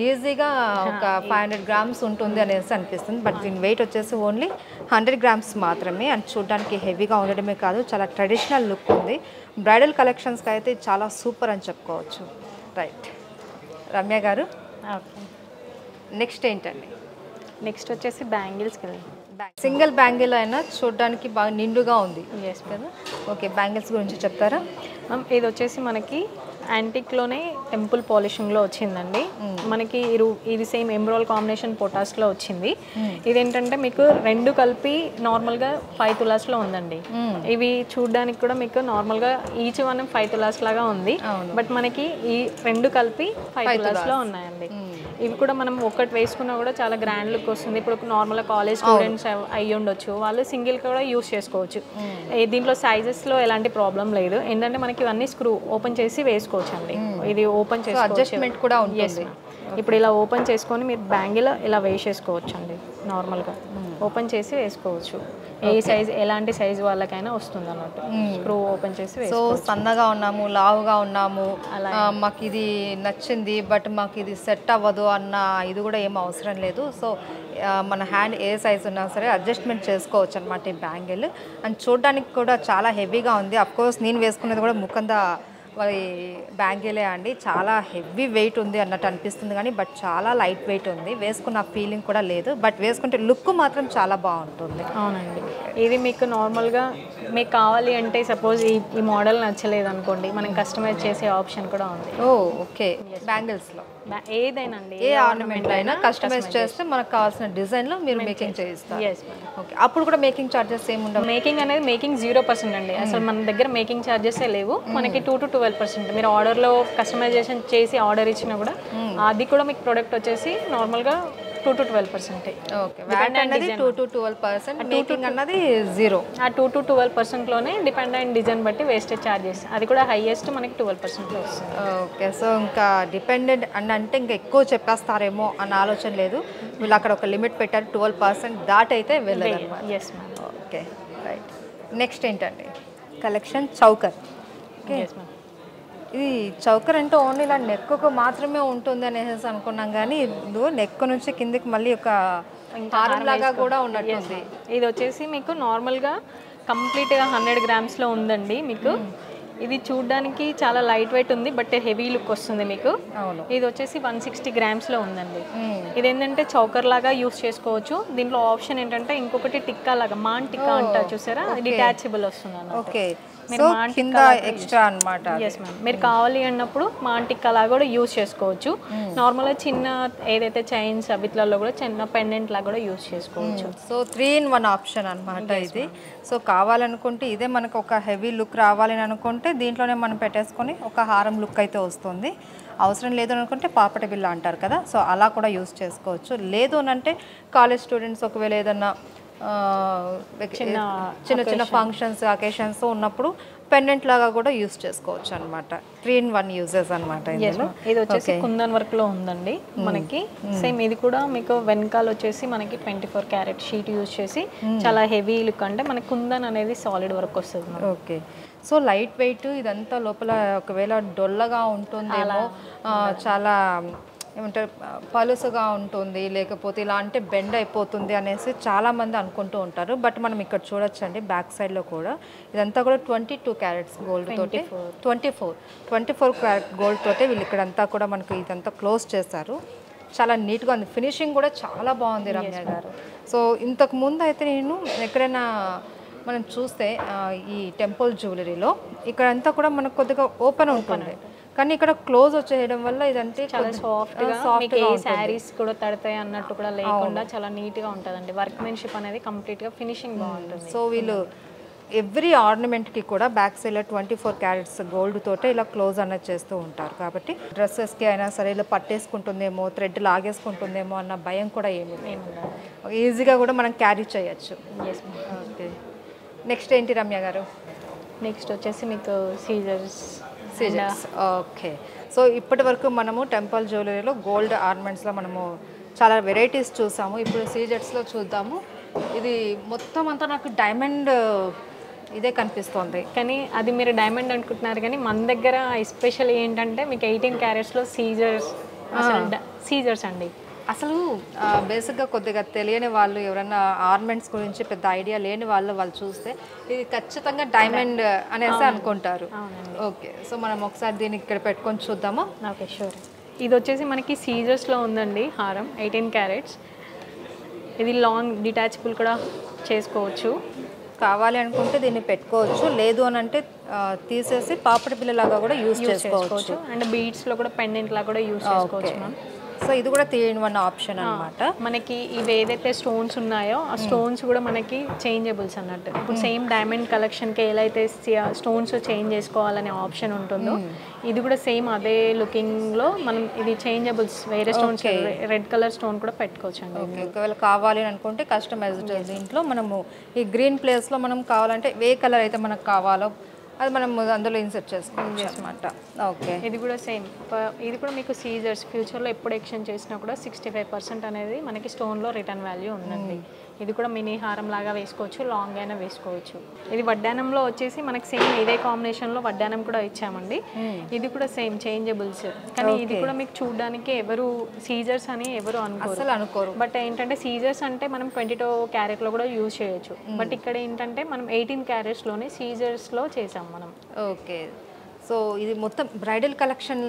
ఈజీగా ఒక 500 గ్రామ్స్ ఉంటుంది అనేసి అనిపిస్తుంది. బట్ దీని వెయిట్ వచ్చేసి ఓన్లీ 100 గ్రామ్స్ మాత్రమే. అండ్ చూడడానికి హెవీగా ఉండడమే కాదు, చాలా ట్రెడిషనల్ లుక్ ఉంది. బ్రైడల్ కలెక్షన్స్కి అయితే చాలా సూపర్ అని చెప్పుకోవచ్చు. రైట్ రమ్య గారు, నెక్స్ట్ ఏంటండి? నెక్స్ట్ వచ్చేసి బ్యాంగిల్స్కి వెళ్ళి సింగిల్ బ్యాంగిల్ అయినా చూడడానికి బాగా నిండుగా ఉంది. ఎస్ కదా. ఓకే, బ్యాంగిల్స్ గురించి చెప్తారా మ్యామ్? ఇది వచ్చేసి మనకి యాంటిక్లోనే టెంపుల్ పాలిషింగ్లో వచ్చిందండి. మనకి ఇది సేమ్ ఎంబ్రాయిల్ కాంబినేషన్ పొటాస్లో వచ్చింది. ఇదేంటంటే మీకు రెండు కలిపి నార్మల్గా 5 తులాస్లో ఉందండి. ఇవి చూడడానికి కూడా మీకు నార్మల్గా ఈచ్ వన్ 5 తులాస్ లాగా ఉంది. బట్ మనకి ఈ రెండు కలిపి 5 తులాస్లో ఉన్నాయండి. ఇవి కూడా మనం ఒక్కటి వేసుకున్నా కూడా చాలా గ్రాండ్ లుక్ వస్తుంది. ఇప్పుడు నార్మల్గా కాలేజ్ స్టూడెంట్స్ అయ్యి ఉండొచ్చు, వాళ్ళు సింగిల్ కూడా యూస్ చేసుకోవచ్చు. దీంట్లో సైజెస్లో ఎలాంటి ప్రాబ్లం లేదు. ఏంటంటే మనకి ఇవన్నీ స్క్రూ ఓపెన్ చేసి వేసుకోవచ్చు అండి. ఇది ఓపెన్ అడ్జస్ట్మెంట్ కూడా ఉంటుంది. ఇప్పుడు ఇలా ఓపెన్ చేసుకొని మీరు బ్యాంగిల్ ఇలా వేసేసుకోవచ్చు అండి. నార్మల్గా ఓపెన్ చేసి వేసుకోవచ్చు. ఏ సైజ్ ఎలాంటి సైజ్ వాళ్ళకైనా వస్తుంది అన్నట్టు. స్క్రూ ఓపెన్ చేసి సో సన్నగా ఉన్నాము, లావుగా ఉన్నాము, మాకు ఇది నచ్చింది బట్ మాకు ఇది సెట్ అవ్వదు అన్న ఇది కూడా ఏం అవసరం లేదు. సో మన హ్యాండ్ ఏ సైజ్ ఉన్నా సరే అడ్జస్ట్మెంట్ చేసుకోవచ్చు అనమాట ఈ బ్యాంగిల్. అండ్ చూడడానికి కూడా చాలా హెవీగా ఉంది. అఫ్కోర్స్ నేను వేసుకునేది కూడా ముకుంద మరి బ్యాంగిలే అండి. చాలా హెవీ వెయిట్ ఉంది అన్నట్టు అనిపిస్తుంది కానీ బట్ చాలా లైట్ వెయిట్ ఉంది. వేసుకున్న ఫీలింగ్ కూడా లేదు, బట్ వేసుకుంటే లుక్ మాత్రం చాలా బాగుంటుంది. అవునండి. ఇది మీకు నార్మల్గా మీకు కావాలి అంటే సపోజ్ ఈ మోడల్ నచ్చలేదు అనుకోండి, మనం కస్టమైజ్ చేసే ఆప్షన్ కూడా ఉంది. ఓకే, బ్యాంగిల్స్లో ఏదైనా అండి, ఏ ఆర్నమెంట్ అయినా కస్టమైజ్ చేస్తే మనకు కావాల్సిన డిజైన్లో మీరు మేకింగ్ చేయిస్తారు. ఓకే, అప్పుడు కూడా మేకింగ్ ఛార్జెస్ ఏమి ఉండవు? మేకింగ్ అనేది మేకింగ్ 0% అండి. అసలు మన దగ్గర మేకింగ్ ఛార్జెసే లేవు. మనకి 2 to 12% మీరు ఆర్డర్లో కస్టమైజేషన్ చేసి ఆర్డర్ ఇచ్చినా కూడా అది కూడా మీకు ప్రోడక్ట్ వచ్చేసి నార్మల్గా 2 to 12%. ఓకే, వ్యాట్ అనేది 2 to 12%, మేకింగ్ అన్నది 0. ఆ 2 to 12%లోనే డిపెండ్ అయిన డిజైన్ బట్టి వేస్టేజ్ ఛార్జెస్ అది కూడా హైయెస్ట్ మనకి 12%లో వస్తుంది. ఓకే, సో ఇంకా డిపెండెంట్ అంటే ఇంకా ఎక్కువ చెప్పేస్తారేమో అన్న ఆలోచన లేదు. వీళ్ళు అక్కడ ఒక లిమిట్ పెట్టారు, 12% దాటైతే వెళ్ళదు. Yes ma'am. Okay, right. Next ఏంటండి? Collection choker. ఓకే, ఇది చౌకర్ అంటే ఓన్లీ ఇలా నెక్కు మాత్రమే ఉంటుంది అనేసి అనుకున్నాం, కానీ నెక్ నుంచి కిందికి మళ్ళీ ఒక హారం లాగా కూడా ఉన్నట్టుంది. ఇది వచ్చేసి మీకు నార్మల్గా కంప్లీట్గా 100 గ్రామ్స్లో ఉందండి. మీకు ఇది చూడడానికి చాలా లైట్ వెయిట్ ఉంది, బట్ హెవీ లుక్ వస్తుంది మీకు. ఇది వచ్చేసి 160 గ్రామ్స్లో ఉందండి. ఇది ఏంటంటే చౌకర్ లాగా యూస్ చేసుకోవచ్చు. దీంట్లో ఆప్షన్ ఏంటంటే ఇంకొకటి టిక్కా లాగా మాన్ టిక్కా అంటారు చూసారా, డిటాచబుల్ వస్తుంది అన్నమాట. ఓకే, కింద ఎక్స్ట్రా అన్నమాట. Yes ma'am. మీరు కావాలి అన్నప్పుడు మాన్ టిక్కా లాగా కూడా యూస్ చేసుకోవచ్చు. నార్మల్గా చిన్న ఏదైతే చైన్స్ వీటిలలో కూడా చిన్న పెండెంట్ లాగా కూడా యూస్ చేసుకోవచ్చు. సో 3-in-1 ఆప్షన్ అనమాట ఇది. సో కావాలనుకుంటే ఇదే మనకు ఒక హెవీ లుక్ రావాలని అనుకుంటే దీంట్లోనే మనం పెట్టేసుకొని ఒక హారం లుక్ అయితే వస్తుంది. అవసరం లేదు అనుకుంటే పాపట బిల్ల అంటారు కదా, సో అలా కూడా యూస్ చేసుకోవచ్చు. లేదు అంటే కాలేజ్ స్టూడెంట్స్ ఒకవేళ ఏదన్నా చిన్న చిన్న ఫంక్షన్స్ అకేషన్స్ ఉన్నప్పుడు పెండెంట్ లాగా కూడా యూస్ చేసుకోవచ్చు అనమాట. 3-in-1 యూజెస్ అనమాట. ఇది వచ్చేసి కుందన్ వర్క్ లో ఉందండి మనకి. సేమ్ ఇది కూడా మీకు వెనకాల వచ్చేసి మనకి 24 క్యారెట్ షీట్ యూజ్ చేసి చాలా హెవీ లుక్, అంటే మనకి కుందన్ అనేది సాలిడ్ వర్క్ వస్తుంది. ఓకే, సో లైట్ వెయిట్ ఇదంతా లోపల ఒకవేళ డొల్లగా ఉంటుందేమో, చాలా ఏమంటారు పలుసుగా ఉంటుంది, లేకపోతే ఇలా అంటే బెండ్ అయిపోతుంది అనేసి చాలామంది అనుకుంటూ ఉంటారు. బట్ మనం ఇక్కడ చూడొచ్చండి బ్యాక్ సైడ్లో కూడా ఇదంతా కూడా 22 క్యారెట్స్ గోల్డ్ తోటి 24 క్యారెట్ గోల్డ్ తోటి వీళ్ళు ఇక్కడంతా కూడా మనకు ఇదంతా క్లోజ్ చేస్తారు. చాలా నీట్గా ఉంది, ఫినిషింగ్ కూడా చాలా బాగుంది రమ్య గారు. సో ఇంతకు ముందు అయితే నేను ఎక్కడైనా మనం చూస్తే ఈ టెంపుల్ జ్యువెలరీలో ఇక్కడంతా కూడా మనకు కొద్దిగా ఓపెన్ ఉంటుంది, కానీ ఇక్కడ క్లోజ్ వచ్చేయడం వల్ల ఇదంటే చాలా సాఫ్ట్గా శారీస్ కూడా తడతాయి అన్నట్టు కూడా లేకుండా చాలా నీట్గా ఉంటుందండి. వర్క్మెన్షిప్ అనేది కంప్లీట్గా ఫినిషింగ్ బాగుంటుంది. సో వీళ్ళు ఎవ్రీ ఆర్నమెంట్కి కూడా బ్యాక్ సైడ్లో 24 క్యారెట్స్ గోల్డ్ తోటే ఇలా క్లోజ్ అనేది చేస్తూ ఉంటారు. కాబట్టి డ్రెస్సెస్కి అయినా సరే ఇలా పట్టేసుకుంటుందేమో, థ్రెడ్ లాగేసుకుంటుందేమో అన్న భయం కూడా ఏమి ఈజీగా కూడా మనం క్యారీ చేయొచ్చు. ఓకే, నెక్స్ట్ ఏంటి రమ్య గారు? నెక్స్ట్ వచ్చేసి మీకు సీజర్స్. ఓకే, సో ఇప్పటి వరకు మనము టెంపుల్ జ్యువెలరీలో గోల్డ్ ఆర్నమెంట్స్లో మనము చాలా వెరైటీస్ చూసాము. ఇప్పుడు సీజర్స్లో చూద్దాము. ఇది మొత్తం అంతా నాకు డైమండ్ ఇదే కనిపిస్తుంది, కానీ అది మీరు డైమండ్ అనుకుంటున్నారు, కానీ మన దగ్గర ఎస్పెషల్ ఏంటంటే మీకు 18 క్యారెట్స్లో సీజర్స్ అండి. అసలు బేసిక్గా కొద్దిగా తెలియని వాళ్ళు ఎవరైనా ఆర్నమెంట్స్ గురించి పెద్ద ఐడియా లేని వాళ్ళు చూస్తే ఇది ఖచ్చితంగా డైమండ్ అనేసి అనుకుంటారు. ఓకే, సో మనం ఒకసారి దీన్ని ఇక్కడ పెట్టుకొని చూద్దామా? Okay, sure. ఇది వచ్చేసి మనకి సీజర్స్లో ఉందండి హారం, 18 క్యారెట్స్. ఇది లాంగ్ డిటాచబుల్ కూడా చేసుకోవచ్చు, కావాలి అనుకుంటే దీన్ని పెట్టుకోవచ్చు, లేదు అని అంటే తీసేసి పాపడి పిల్లలాగా కూడా యూజ్ చేసుకోవచ్చు. అండ్ బీడ్స్లో కూడా పెండెంట్ లాగా కూడా యూజ్ చేసుకోవచ్చు మ్యామ్. సో ఇది కూడా 3-in-1 ఆప్షన్ అన్నమాట. మనకి ఇవి ఏదైతే స్టోన్స్ ఉన్నాయో ఆ స్టోన్స్ కూడా మనకి చేంజబుల్స్ అన్నట్టు. ఇప్పుడు సేమ్ డైమండ్ కలెక్షన్కి ఎలా అయితే స్టోన్స్ చేంజ్ చేసుకోవాలనే ఆప్షన్ ఉంటుందో ఇది కూడా సేమ్ అదే లుకింగ్లో మనం ఇది చేంజబుల్స్ వేరే స్టోన్స్ రెడ్ కలర్ స్టోన్ కూడా పెట్టుకోవచ్చు అండి. ఓకే, ఒకవేళ కావాలి అని అనుకుంటే కస్టమైజ్డ్ దీంట్లో మనము ఈ గ్రీన్ ప్లేస్లో మనం కావాలంటే ఏ కలర్ అయితే మనకు కావాలో అది మనం అందులో ఇన్సర్ట్ చేసుకోవచ్చు అనమాట. ఓకే, ఇది కూడా సేమ్. ఇది కూడా మీకు సీజర్స్ ఫ్యూచర్లో ఎప్పుడు ఎక్స్చేంజ్ చేసినా కూడా 65% అనేది మనకి స్టోన్లో రిటర్న్ వాల్యూ ఉందండి. ఇది కూడా మినీ హారం లాగా వేసుకోవచ్చు, లాంగ్ అయినా వేసుకోవచ్చు. ఇది వడ్డానంలో వచ్చేసి మనకి సేమ్ ఇదే కాంబినేషన్లో వడ్డానం కూడా ఇచ్చామండి. ఇది కూడా సేమ్ చేంజబుల్స్, కానీ ఇది కూడా మీకు చూడడానికి ఎవరు సీజర్స్ అని ఎవరు అనుకోరు. బట్ ఏంటంటే సీజర్స్ అంటే మనం 22 క్యారెట్లో కూడా యూజ్ చేయొచ్చు. బట్ ఇక్కడ ఏంటంటే మనం 18 క్యారెట్స్లోనే సీజర్స్లో చేసాం మనం. ఓకే, సో ఇది మొత్తం బ్రైడల్ కలెక్షన్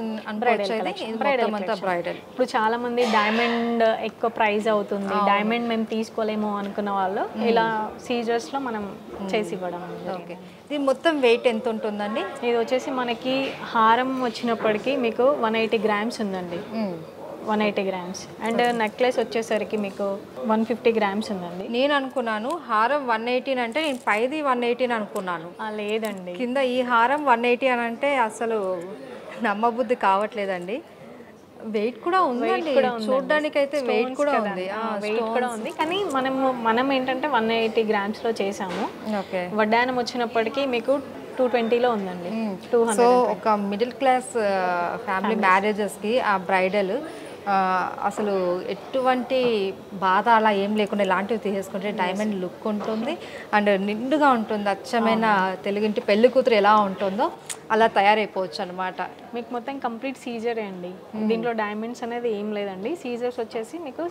బ్రైడల్. ఇప్పుడు చాలా మంది డైమండ్ ఎక్కువ ప్రైస్ అవుతుంది, డైమండ్ మేము తీసుకోలేము అనుకున్న వాళ్ళు ఇలా సీజర్స్ లో మనం చేసి ఇవ్వడం. ఓకే, ఇది మొత్తం వెయిట్ ఎంత ఉంటుందండి? ఇది వచ్చేసి మనకి హారం వచ్చినప్పటికీ మీకు 180 గ్రామ్స్ ఉందండి. 180 గ్రామ్స్. అండ్ నెక్లెస్ వచ్చేసరికి మీకు 150 గ్రామ్స్ ఉందండి. నేను అనుకున్నాను హారం 180 అంటే నేను పైది 180 అనుకున్నాను. లేదండి, కింద ఈ హారం 180 అని అంటే అసలు నమ్మబుద్ధి కావట్లేదండి. వెయిట్ కూడా ఉందండి, చూడడానికి అయితే వెయిట్ కూడా ఉంది. కానీ మనం ఏంటంటే 180 గ్రామ్స్లో చేసాము. ఓకే, వడ్డానం వచ్చినప్పటికీ మీకు 220లో ఉందండి. సో ఒక మిడిల్ క్లాస్ ఫ్యామిలీ మ్యారేజెస్కి ఆ బ్రైడల్ అసలు ఎటువంటి బాధ అలా ఏం లేకుండా ఇలాంటివి తీసేసుకుంటే డైమండ్ లుక్ ఉంటుంది అండ్ నిండుగా ఉంటుంది. అచ్చమైన తెలుగింటి పెళ్లి కూతురు ఎలా ఉంటుందో అలా తయారైపోవచ్చు అనమాట. మీకు మొత్తం కంప్లీట్ సీజరే అండి, దీంట్లో డైమండ్స్ అనేది ఏం లేదండి. సీజర్స్ వచ్చేసి మీకు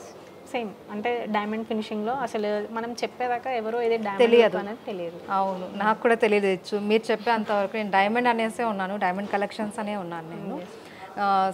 సేమ్ అంటే డైమండ్ ఫినిషింగ్లో అసలు మనం చెప్పేదాకా ఎవరో ఏదో డైమండ్ అనేది తెలియదు. అవును, నాకు కూడా తెలియదు. మీరు చెప్పే అంతవరకు నేను డైమండ్ అనేసే ఉన్నాను, డైమండ్ కలెక్షన్స్ అనే ఉన్నాను నేను.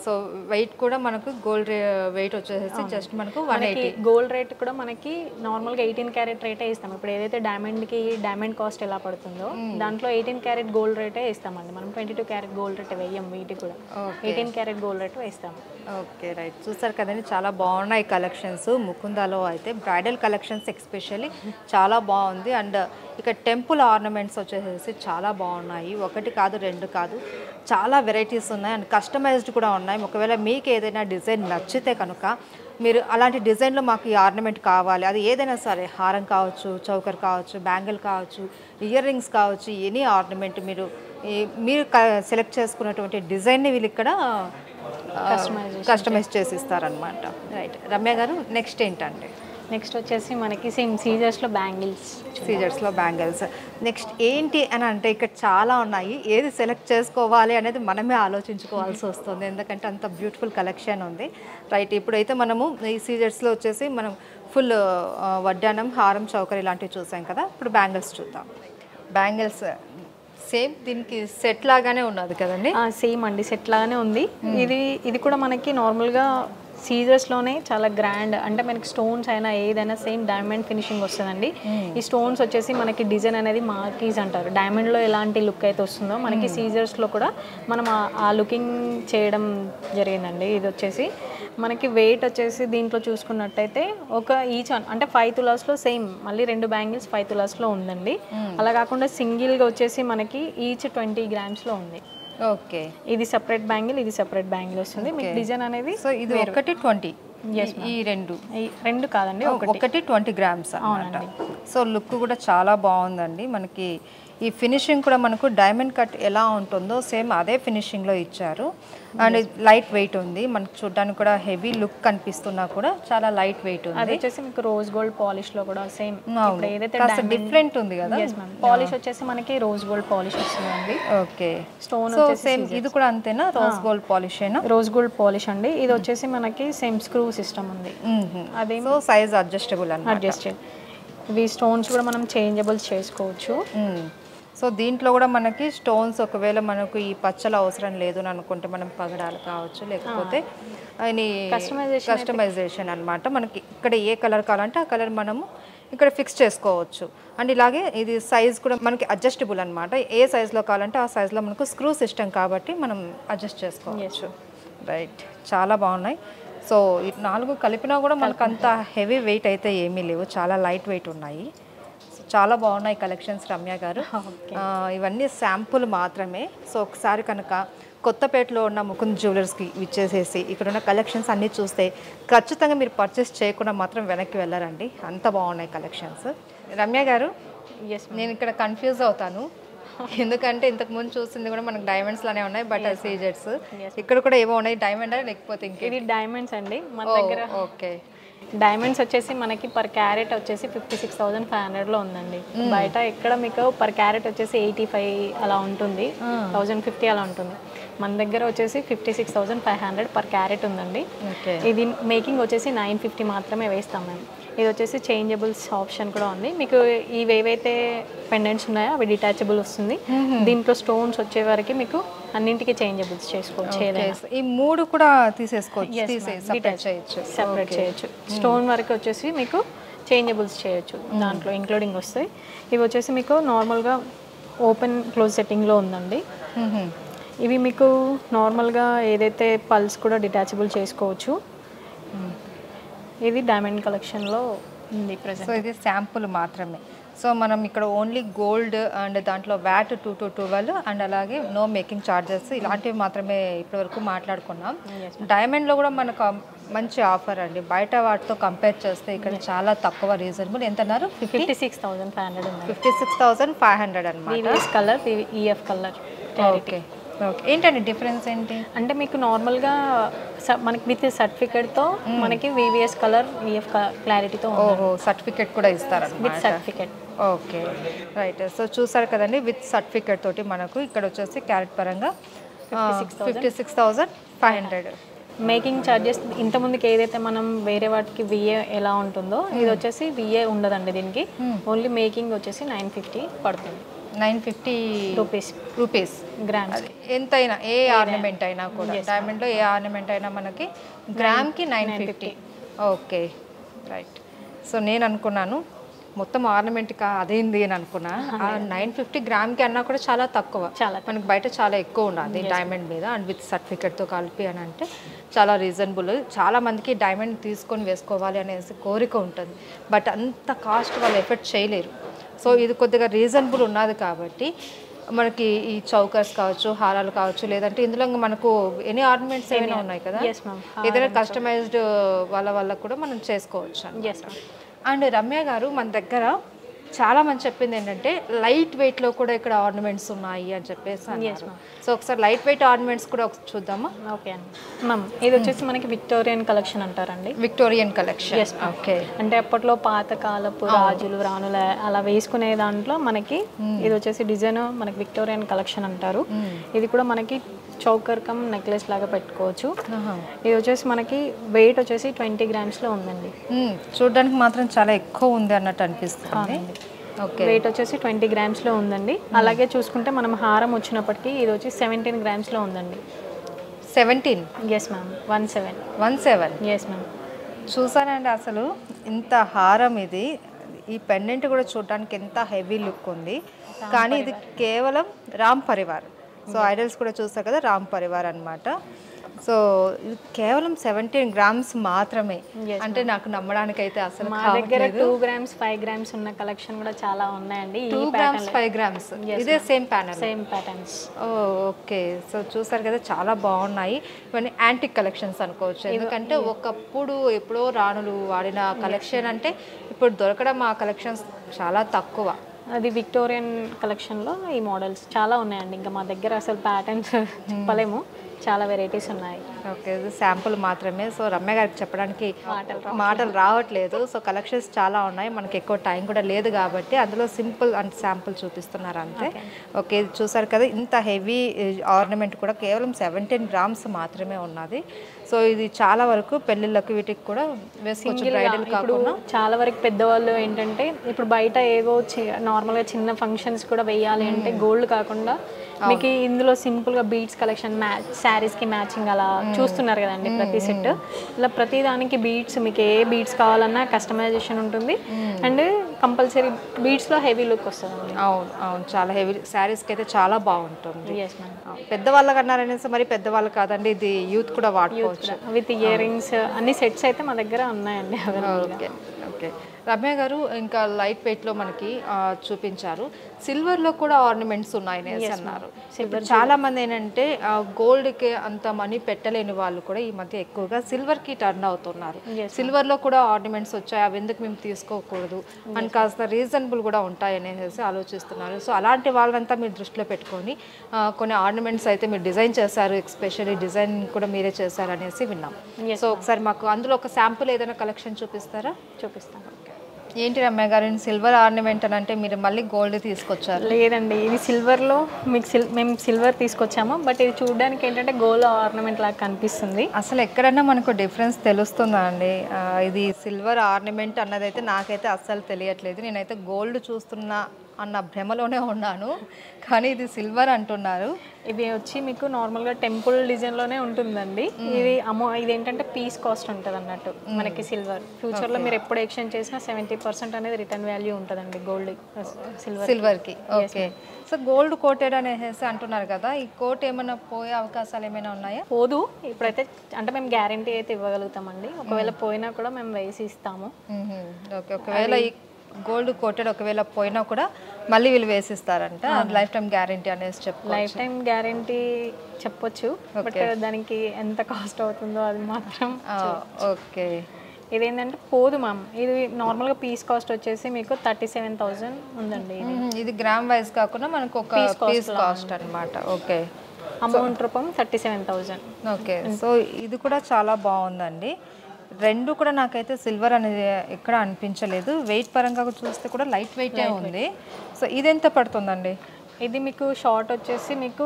సో వెయిట్ కూడా మనకు గోల్డ్ వెయిట్ వచ్చేసి జస్ట్ మనకు 180. గోల్డ్ రేట్ కూడా మనకి నార్మల్గా 18 క్యారెట్ రేటే ఇస్తాం. ఇప్పుడు ఏదైతే డైమండ్ కాస్ట్ ఎలా పడుతుందో దాంట్లో 18 క్యారెట్ గోల్డ్ రేటే ఇస్తామండి. మనం 22 క్యారెట్ గోల్డ్ రేట్ వేయం, వీటికి కూడా 18 క్యారెట్ గోల్డ్ రేట్ వేస్తాము. Okay, right. చూసారు కదండి, చాలా బాగున్నాయి కలెక్షన్స్. ముకుందాలో అయితే బ్రైడల్ కలెక్షన్స్ ఎస్పెషల్లీ చాలా బాగుంది. అండ్ ఇక టెంపుల్ ఆర్నమెంట్స్ వచ్చేసి చాలా బాగున్నాయి. 1 కాదు 2 కాదు, చాలా వెరైటీస్ ఉన్నాయి అండ్ కస్టమైజ్డ్ కూడా ఉన్నాయి. ఒకవేళ మీకు ఏదైనా డిజైన్ నచ్చితే కనుక మీరు అలాంటి డిజైన్లో మాకు ఈ ఆర్నమెంట్ కావాలి, అది ఏదైనా సరే, హారం కావచ్చు, చౌకర్ కావచ్చు, బ్యాంగిల్ కావచ్చు, ఇయర్ రింగ్స్ కావచ్చు, ఎనీ ఆర్నమెంట్ మీరు సెలెక్ట్ చేసుకున్నటువంటి డిజైన్ని వీళ్ళు ఇక్కడ కస్టమైజ్ చేసి ఇస్తారనమాట. రైట్ రమ్య గారు, నెక్స్ట్ ఏంటంటే నెక్స్ట్ వచ్చేసి మనకి సేమ్ సీజర్స్లో బ్యాంగిల్స్. సీజర్స్లో బ్యాంగిల్స్. నెక్స్ట్ ఏంటి అని అంటే ఇక్కడ చాలా ఉన్నాయి, ఏది సెలెక్ట్ చేసుకోవాలి అనేది మనమే ఆలోచించుకోవాల్సి వస్తుంది, ఎందుకంటే అంత బ్యూటిఫుల్ కలెక్షన్ ఉంది. రైట్, ఇప్పుడైతే మనము ఈ సీజర్స్లో వచ్చేసి మనం ఫుల్ వడ్డానం, హారం, చౌకర్ ఇలాంటివి చూసాం కదా. ఇప్పుడు బ్యాంగిల్స్ చూద్దాం. బ్యాంగిల్స్ సేమ్ దీనికి సెట్ లాగానే ఉన్నది కదండి. సేమ్ అండి, సెట్ లాగానే ఉంది. ఇది కూడా మనకి నార్మల్గా సీజర్స్లోనే చాలా గ్రాండ్, అంటే మనకి స్టోన్స్ అయినా ఏదైనా సేమ్ డైమండ్ ఫినిషింగ్ వస్తుందండి. ఈ స్టోన్స్ వచ్చేసి మనకి డిజైన్ అనేది మార్కీస్ అంటారు. డైమండ్లో ఎలాంటి లుక్ అయితే వస్తుందో మనకి సీజర్స్లో కూడా మనం ఆ లుకింగ్ చేయడం జరిగిందండి. ఇది వచ్చేసి మనకి వెయిట్ వచ్చేసి దీంట్లో చూసుకున్నట్టయితే ఒక ఈచ్ అంటే 5 తులాస్లో సేమ్ మళ్ళీ 2 బ్యాంగిల్స్ 5 తులాస్లో ఉందండి. అలా కాకుండా సింగిల్గా వచ్చేసి మనకి ఈచ్ 20 గ్రామ్స్లో ఉంది. ఓకే, ఇది సెపరేట్ బ్యాంగిల్, ఇది సెపరేట్ బ్యాంగిల్ వస్తుంది. మీకు డిజైన్ అనేది సో ఇది ఒకటి 20, ఈ రెండు కాదండి, ఒకటి 20 గ్రామ్స్ అన్నమాట. సో లుక్ కూడా చాలా బాగుందండి. మనకి ఈ ఫినిషింగ్ కూడా మనకు డైమండ్ కట్ ఎలా ఉంటుందో సేమ్ అదే ఫినిషింగ్లో ఇచ్చారు. అండ్ లైట్ వెయిట్ ఉంది, మనకు చూడడానికి కూడా హెవీ లుక్ కనిపిస్తున్నా కూడా చాలా లైట్ వెయిట్ ఉంది. అది వచ్చేసి మీకు రోజ్ గోల్డ్ పాలిష్ లో కూడా సేమ్ ఏదైతే డిఫరెంట్ ఉంది కదా. పాలిష్ వచ్చేసి మనకి రోజ్ గోల్డ్ పాలిష్ వస్తుంది. ఓకే, స్టోన్ సేమ్ ఇది కూడా అంతేనా, రోజ్ గోల్డ్ పాలిష్ ఏనా? రోజ్ గోల్డ్ పాలిష్ అండి. ఇది వచ్చేసి మనకి సేమ్ స్క్రూ సిస్టమ్ ఉంది. అదే సైజ్ అడ్జస్టబుల్ అన్నమాట. అడ్జస్టెడ్. ఇవి స్టోన్స్ కూడా మనం చేంజబుల్స్ చేసుకోవచ్చు. సో దీంట్లో కూడా మనకి స్టోన్స్ ఒకవేళ మనకు ఈ పచ్చలు అవసరం లేదు అని అనుకుంటే మనం పగడాలు కావచ్చు, లేకపోతే కస్టమైజేషన్ అనమాట. మనకి ఇక్కడ ఏ కలర్ కావాలంటే ఆ కలర్ మనము ఇక్కడ ఫిక్స్ చేసుకోవచ్చు. అండ్ ఇలాగే ఇది సైజ్ కూడా మనకి అడ్జస్టబుల్ అనమాట. ఏ సైజులో కావాలంటే ఆ సైజులో మనకు స్క్రూ సిస్టమ్ కాబట్టి మనం అడ్జస్ట్ చేసుకోవచ్చు. రైట్, చాలా బాగున్నాయి. సో ఈ 4 కలిపినా కూడా మనకు అంత హెవీ వెయిట్ అయితే ఏమీ లేవు, చాలా లైట్ వెయిట్ ఉన్నాయి. చాలా బాగున్నాయి కలెక్షన్స్ రమ్య గారు. ఇవన్నీ శాంపుల్ మాత్రమే. సో ఒకసారి కనుక కొత్తపేటలో ఉన్న ముకుంద్ జ్యువెలర్స్కి విచ్చేసేసి ఇక్కడ ఉన్న కలెక్షన్స్ అన్నీ చూస్తే ఖచ్చితంగా మీరు పర్చేస్ చేయకుండా మాత్రం వెనక్కి వెళ్ళారండి, అంత బాగున్నాయి కలెక్షన్స్. రమ్య గారు, నేను ఇక్కడ కన్ఫ్యూజ్ అవుతాను, ఎందుకంటే ఇంతకుముందు చూసింది కూడా మనకు డైమండ్స్ లానే ఉన్నాయి, బట్ సీజెట్స్ ఇక్కడ కూడా ఏవో ఉన్నాయి. డైమండ్ లేకపోతే ఇది డైమండ్స్ అండి మన దగ్గర. ఓకే, డైమండ్స్ వచ్చేసి మనకి పర్ క్యారెట్ వచ్చేసి 56,500లో ఉందండి. బయట ఎక్కడ మీకు పర్ క్యారెట్ వచ్చేసి 85 అలా ఉంటుంది, 1050 అలా ఉంటుంది. మన దగ్గర వచ్చేసి 56,500 పర్ క్యారెట్ ఉందండి. ఇది మేకింగ్ వచ్చేసి 950 మాత్రమే వేస్తాం మేము. ఇది వచ్చేసి చేంజబుల్స్ ఆప్షన్ కూడా ఉంది. మీకు ఇవి ఏవైతే పెండెంట్స్ ఉన్నాయో అవి డిటాచబుల్ వస్తుంది. దీంట్లో స్టోన్స్ వచ్చే వరకు మీకు అన్నింటికి చేంజబుల్స్ చేసుకోవచ్చు. ఈ 3 కూడా తీసేసుకోవచ్చు, సెపరేట్ చేయొచ్చు. స్టోన్ వరకు వచ్చేసి మీకు చేంజబుల్స్ చేయొచ్చు, దాంట్లో ఇంక్లూడింగ్ వస్తాయి. ఇవి వచ్చేసి మీకు నార్మల్గా ఓపెన్ క్లోజ్ సెట్టింగ్లో ఉందండి. ఇవి మీకు నార్మల్గా ఏదైతే పల్స్ కూడా డిటాచబుల్ చేసుకోవచ్చు. ఇది డైమండ్ కలెక్షన్లో ఉంది ప్రెజెంట్. సో ఇది శాంపుల్ మాత్రమే. సో మనం ఇక్కడ ఓన్లీ గోల్డ్ అండ్ దాంట్లో వ్యాట్ 2 to 12 అండ్ అలాగే నో మేకింగ్ ఛార్జెస్ ఇలాంటివి మాత్రమే ఇప్పటివరకు మాట్లాడుకున్నాం. డైమండ్లో కూడా మనకు మంచి ఆఫర్ అండి, బయట వాటితో కంపేర్ చేస్తే ఇక్కడ చాలా తక్కువ, రీజనబుల్. ఎంత అన్నారు? 56,500. 56,500 అనమాట. Colour EF colour. Okay, okay. ఏంటండి డిఫరెన్స్ ఏంటి అంటే మీకు నార్మల్గా మనకి విత్ సర్టిఫికేట్తో మనకి వివిఎస్ కలర్ ఈఎఫ్ క్లారిటీతో. ఓహో, సర్టిఫికేట్ కూడా ఇస్తారు with certificate. Okay, right. So చూసారు కదండి, విత్ సర్టిఫికేట్ తోటి మనకు ఇక్కడ వచ్చేసి క్యారెట్ పరంగా 56,500. మేకింగ్ ఛార్జెస్ ఇంతకుముందుకి ఏదైతే మనం వేరే వాటికి విఏ ఎలా ఉంటుందో ఇది వచ్చేసి విఏ ఉండదండి. దీనికి ఓన్లీ మేకింగ్ వచ్చేసి 950 పడుతుంది. 950 రూపీస్ గ్రామ్స్. ఎంతైనా ఏ ఆర్నమెంట్ అయినా కూడా డైమండ్లో ఏ ఆర్నమెంట్ అయినా మనకి గ్రామ్కి 950. Okay, right. సో నేను అనుకున్నాను మొత్తం ఆర్నమెంట్ అదేంది అని అనుకున్నా. 950 గ్రామ్కి అన్నా కూడా చాలా తక్కువ, మనకి బయట చాలా ఎక్కువ ఉన్నది డైమండ్ మీద. అండ్ విత్ సర్టిఫికేట్తో కలిపి అని అంటే చాలా రీజనబుల్. చాలామందికి డైమండ్ తీసుకొని వేసుకోవాలి అనేసి కోరిక ఉంటుంది, బట్ అంత కాస్ట్ వాళ్ళు ఎఫర్ట్ చేయలేరు. సో ఇది కొద్దిగా రీజనబుల్ ఉన్నది కాబట్టి మనకి ఈ చౌకర్స్ కావచ్చు, హారాలు కావచ్చు, లేదంటే ఇందులో మనకు ఎనీ ఆర్నమెంట్స్ ఏమైనా ఉన్నాయి కదా, ఏదైనా కస్టమైజ్డ్ వాళ్ళ కూడా మనం చేసుకోవచ్చు. అండ్ రమ్య గారు, మన దగ్గర చాలా మంది చెప్పింది ఏంటంటే లైట్ వెయిట్లో కూడా ఇక్కడ ఆర్నమెంట్స్ ఉన్నాయి అని చెప్పేసి అన్నారు. సో ఒకసారి లైట్ వెయిట్ ఆర్నమెంట్స్ కూడా ఒకసారి చూద్దామా? ఓకే అండి మ్యామ్, ఇది వచ్చేసి మనకి విక్టోరియన్ కలెక్షన్ అంటారండి. Victorian collection. ఓకే. అంటే అప్పట్లో పాతకాలపు రాజులు రాణుల అలా వేసుకునే దాంట్లో మనకి ఇది వచ్చేసి డిజైన్ మనకి విక్టోరియన్ కలెక్షన్ అంటారు. ఇది కూడా మనకి చౌకర్ కమ్ నెక్లెస్ లాగా పెట్టుకోవచ్చు. ఇది వచ్చేసి మనకి వెయిట్ వచ్చేసి 20 గ్రామ్స్లో ఉందండి. చూడడానికి మాత్రం చాలా ఎక్కువ ఉంది అన్నట్టు అనిపిస్తుంది. ఓకే. వెయిట్ వచ్చేసి 20 గ్రామ్స్లో ఉందండి. అలాగే చూసుకుంటే మనం హారం వచ్చినప్పటికీ ఇది వచ్చి 17 గ్రామ్స్లో ఉందండి. 17? Yes ma'am. 17. Yes ma'am. చూసానండి అసలు ఇంత హారం ఇది. ఈ పెండెంట్ కూడా చూడడానికి ఎంత హెవీ లుక్ ఉంది. కానీ ఇది కేవలం రామ్ పరివార్. సో ఐడల్స్ కూడా చూస్తారు కదా, రామ్ పరివార్ అనమాట. సో ఇది కేవలం 17 గ్రామ్స్ మాత్రమే. అంటే నాకు నమ్మడానికి అయితే అసలు మా దగ్గర 2 గ్రామ్స్ 5 గ్రామ్స్ ఉన్న కలెక్షన్ కూడా చాలా ఉన్నాయండి. 2 గ్రామ్స్ 5 గ్రామ్స్ ఇదే సేమ్ ప్యాటర్న్స్. ఓకే. సో చూసారు కదా, చాలా బాగున్నాయి. ఇవన్నీ యాంటిక్ కలెక్షన్స్ అనుకోవచ్చు. ఎందుకంటే ఒకప్పుడు ఎప్పుడో రాణులు వాడిన కలెక్షన్ అంటే ఇప్పుడు దొరకడం ఆ కలెక్షన్స్ చాలా తక్కువ. అది విక్టోరియన్ కలెక్షన్లో ఈ మోడల్స్ చాలా ఉన్నాయండి. ఇంకా మా దగ్గర అసలు ప్యాటర్న్స్ చెప్పలేము, చాలా వెరైటీస్ ఉన్నాయి. ఓకే. ఇది శాంపుల్ మాత్రమే. సో రమ్య గారికి చెప్పడానికి మాటలు రావట్లేదు. సో కలెక్షన్స్ చాలా ఉన్నాయి, మనకి ఎక్కువ టైం కూడా లేదు కాబట్టి అందులో సింపుల్ అండ్ శాంపుల్ చూపిస్తున్నారు అంతే. ఓకే. ఇది చూసారు కదా, ఇంత హెవీ ఆర్నమెంట్ కూడా కేవలం 17 గ్రామ్స్ మాత్రమే ఉన్నది. సో ఇది చాలా వరకు పెళ్ళిళ్ళకి వీటికి కూడా వేసుకోవచ్చు, బ్రైడల్ కాకుండా. చాలా వరకు పెద్దవాళ్ళు ఏంటంటే ఇప్పుడు బయట ఏవో నార్మల్గా చిన్న ఫంక్షన్స్ కూడా వేయాలి అంటే గోల్డ్ కాకుండా మీకు ఇందులో సింపుల్గా బీడ్స్ కలెక్షన్ శారీస్కి మ్యాచింగ్ అలా చూస్తున్నారు కదండి. ప్రతి సెట్ ఇలా ప్రతి దానికి బీడ్స్, మీకు ఏ బీడ్స్ కావాలన్నా కస్టమైజేషన్ ఉంటుంది. అండ్ కంపల్సరీ బీడ్స్లో హెవీ లుక్ వస్తుంది. అవును, చాలా హెవీ శారీస్కి అయితే చాలా బాగుంటుంది. Yes ma'am. పెద్దవాళ్ళకి అన్నారనేసి మరి పెద్దవాళ్ళు కాదండి, ఇది యూత్ కూడా వాడుకోవచ్చు. విత్ ఇయర్ రింగ్స్ అన్ని సెట్స్ అయితే మా దగ్గర ఉన్నాయండి. ఓకే. రమ్య గారు ఇంకా లైట్ వెయిట్లో మనకి చూపించారు. సిల్వర్లో కూడా ఆర్నమెంట్స్ ఉన్నాయని అన్నారు. చాలా మంది ఏంటంటే గోల్డ్కి అంత మనీ పెట్టలేని వాళ్ళు కూడా ఈ మధ్య ఎక్కువగా సిల్వర్కి టర్న్ అవుతున్నారు. సిల్వర్లో కూడా ఆర్నమెంట్స్ వచ్చాయి, అవి ఎందుకు మేము తీసుకోకూడదు అని కాస్త రీజనబుల్ కూడా ఉంటాయి అనేసి ఆలోచిస్తున్నారు. సో అలాంటి వాళ్ళంతా మీరు దృష్టిలో పెట్టుకొని కొన్ని ఆర్నమెంట్స్ అయితే మీరు డిజైన్ చేశారు, ఎస్పెషల్లీ డిజైన్ కూడా మీరే చేశారు అనేసి విన్నాం. సో ఒకసారి మాకు అందులో ఒక శాంపుల్ ఏదైనా కలెక్షన్ చూపిస్తారా? చూపిస్తాను. ఏంటి రమ్య గారు, సిల్వర్ ఆర్నమెంట్ అని అంటే మీరు మళ్ళీ గోల్డ్ తీసుకొచ్చారు? లేదండి, ఇది సిల్వర్లో మీకు మేము సిల్వర్ తీసుకొచ్చాము. బట్ ఇది చూడడానికి ఏంటంటే గోల్డ్ ఆర్నమెంట్ లాగా కనిపిస్తుంది. అసలు ఎక్కడన్నా మనకు డిఫరెన్స్ తెలుస్తుందా అండి? ఇది సిల్వర్ ఆర్నమెంట్ అన్నదైతే నాకైతే అస్సలు తెలియట్లేదు. నేనైతే గోల్డ్ చూస్తున్నా అన్న భ్రమలోనే ఉన్నాను, కానీ ఇది సిల్వర్ అంటున్నారు. ఇది వచ్చి మీకు నార్మల్గా టెంపుల్ డిజైన్లోనే ఉంటుందండి. ఇది ఏంటంటే పీస్ కాస్ట్ ఉంటుంది అన్నట్టు మనకి సిల్వర్. ఫ్యూచర్లో మీరు ఎప్పుడు ఎక్స్చేంజ్ చేసినా 70% అనేది రిటర్న్ వాల్యూ ఉంటుందండి గోల్డ్ సిల్వర్కి. ఓకే. సో గోల్డ్ కోటెడ్ అనేసి అంటున్నారు కదా, ఈ కోట్ ఏమైనా పోయే అవకాశాలు ఏమైనా ఉన్నాయా? పోదు. ఇప్పుడైతే అంటే మేము గ్యారంటీ అయితే ఇవ్వగలుగుతామండి. ఒకవేళ పోయినా కూడా మేము వేసి ఇస్తాము. ఓకే. ఒకవేళ ఈ గోల్డ్ కోటెడ్ ఒకవేళ పోయినా కూడా మళ్ళీ వీళ్ళు వేసిస్తారంట. లైఫ్ టైం గ్యారంటీ అనేసి చెప్పు. లైఫ్ టైం గ్యారంటీ చెప్పొచ్చు, బట్ దానికి ఎంత కాస్ట్ అవుతుందో అది మాత్రం. ఓకే. ఇదేంటంటే పోదు మ్యామ్. ఇది నార్మల్గా పీస్ కాస్ట్ వచ్చేసి మీకు 37,000 ఉందండి. ఇది గ్రామ్ వైజ్ కాకుండా మనకు ఒక పీస్ కాస్ట్ అనమాట. ఓకే. అమౌంట్ రూపం 37,000. ఓకే. సో ఇది కూడా చాలా బాగుందండి. రెండు కూడా నాకైతే సిల్వర్ అనేది ఎక్కడ అనిపించలేదు. వెయిట్ పరంగా చూస్తే కూడా లైట్ వెయిటే ఉంది. సో ఇది ఎంత పడుతుందండి? ఇది మీకు షార్ట్ వచ్చేసి మీకు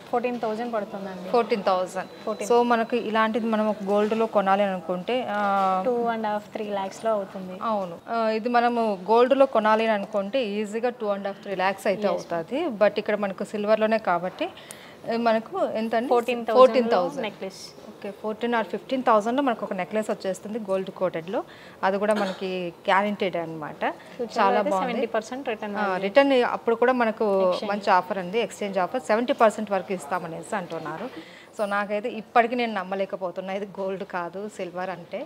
14,000 పడుతుందండి. 14,000. సో మనకు ఇలాంటిది మనం ఒక గోల్డ్లో కొనాలి అనుకుంటే 2.5-3 lakhsలో అవుతుంది. అవును, ఇది మనము గోల్డ్లో కొనాలి అనుకుంటే ఈజీగా 2.5-3 lakhs అయితే అవుతుంది. బట్ ఇక్కడ మనకు సిల్వర్లోనే కాబట్టి మనకు ఎంత అండి? 14,000 నెక్లెస్. ఓకే. 14 or 15,000లో మనకు ఒక నెక్లెస్ వచ్చేస్తుంది గోల్డ్ కోటెడ్లో. అది కూడా మనకి గ్యారెంటీడ్ అనమాట. చాలా బాగుంది. 70% రిటర్న్ అప్పుడు కూడా మనకు మంచి ఆఫర్ ఉంది, ఎక్స్చేంజ్ ఆఫర్ 70% వరకు ఇస్తామనేసి అంటున్నారు. సో నాకైతే ఇప్పటికీ నేను నమ్మలేకపోతున్నా ఇది గోల్డ్ కాదు సిల్వర్ అంటే.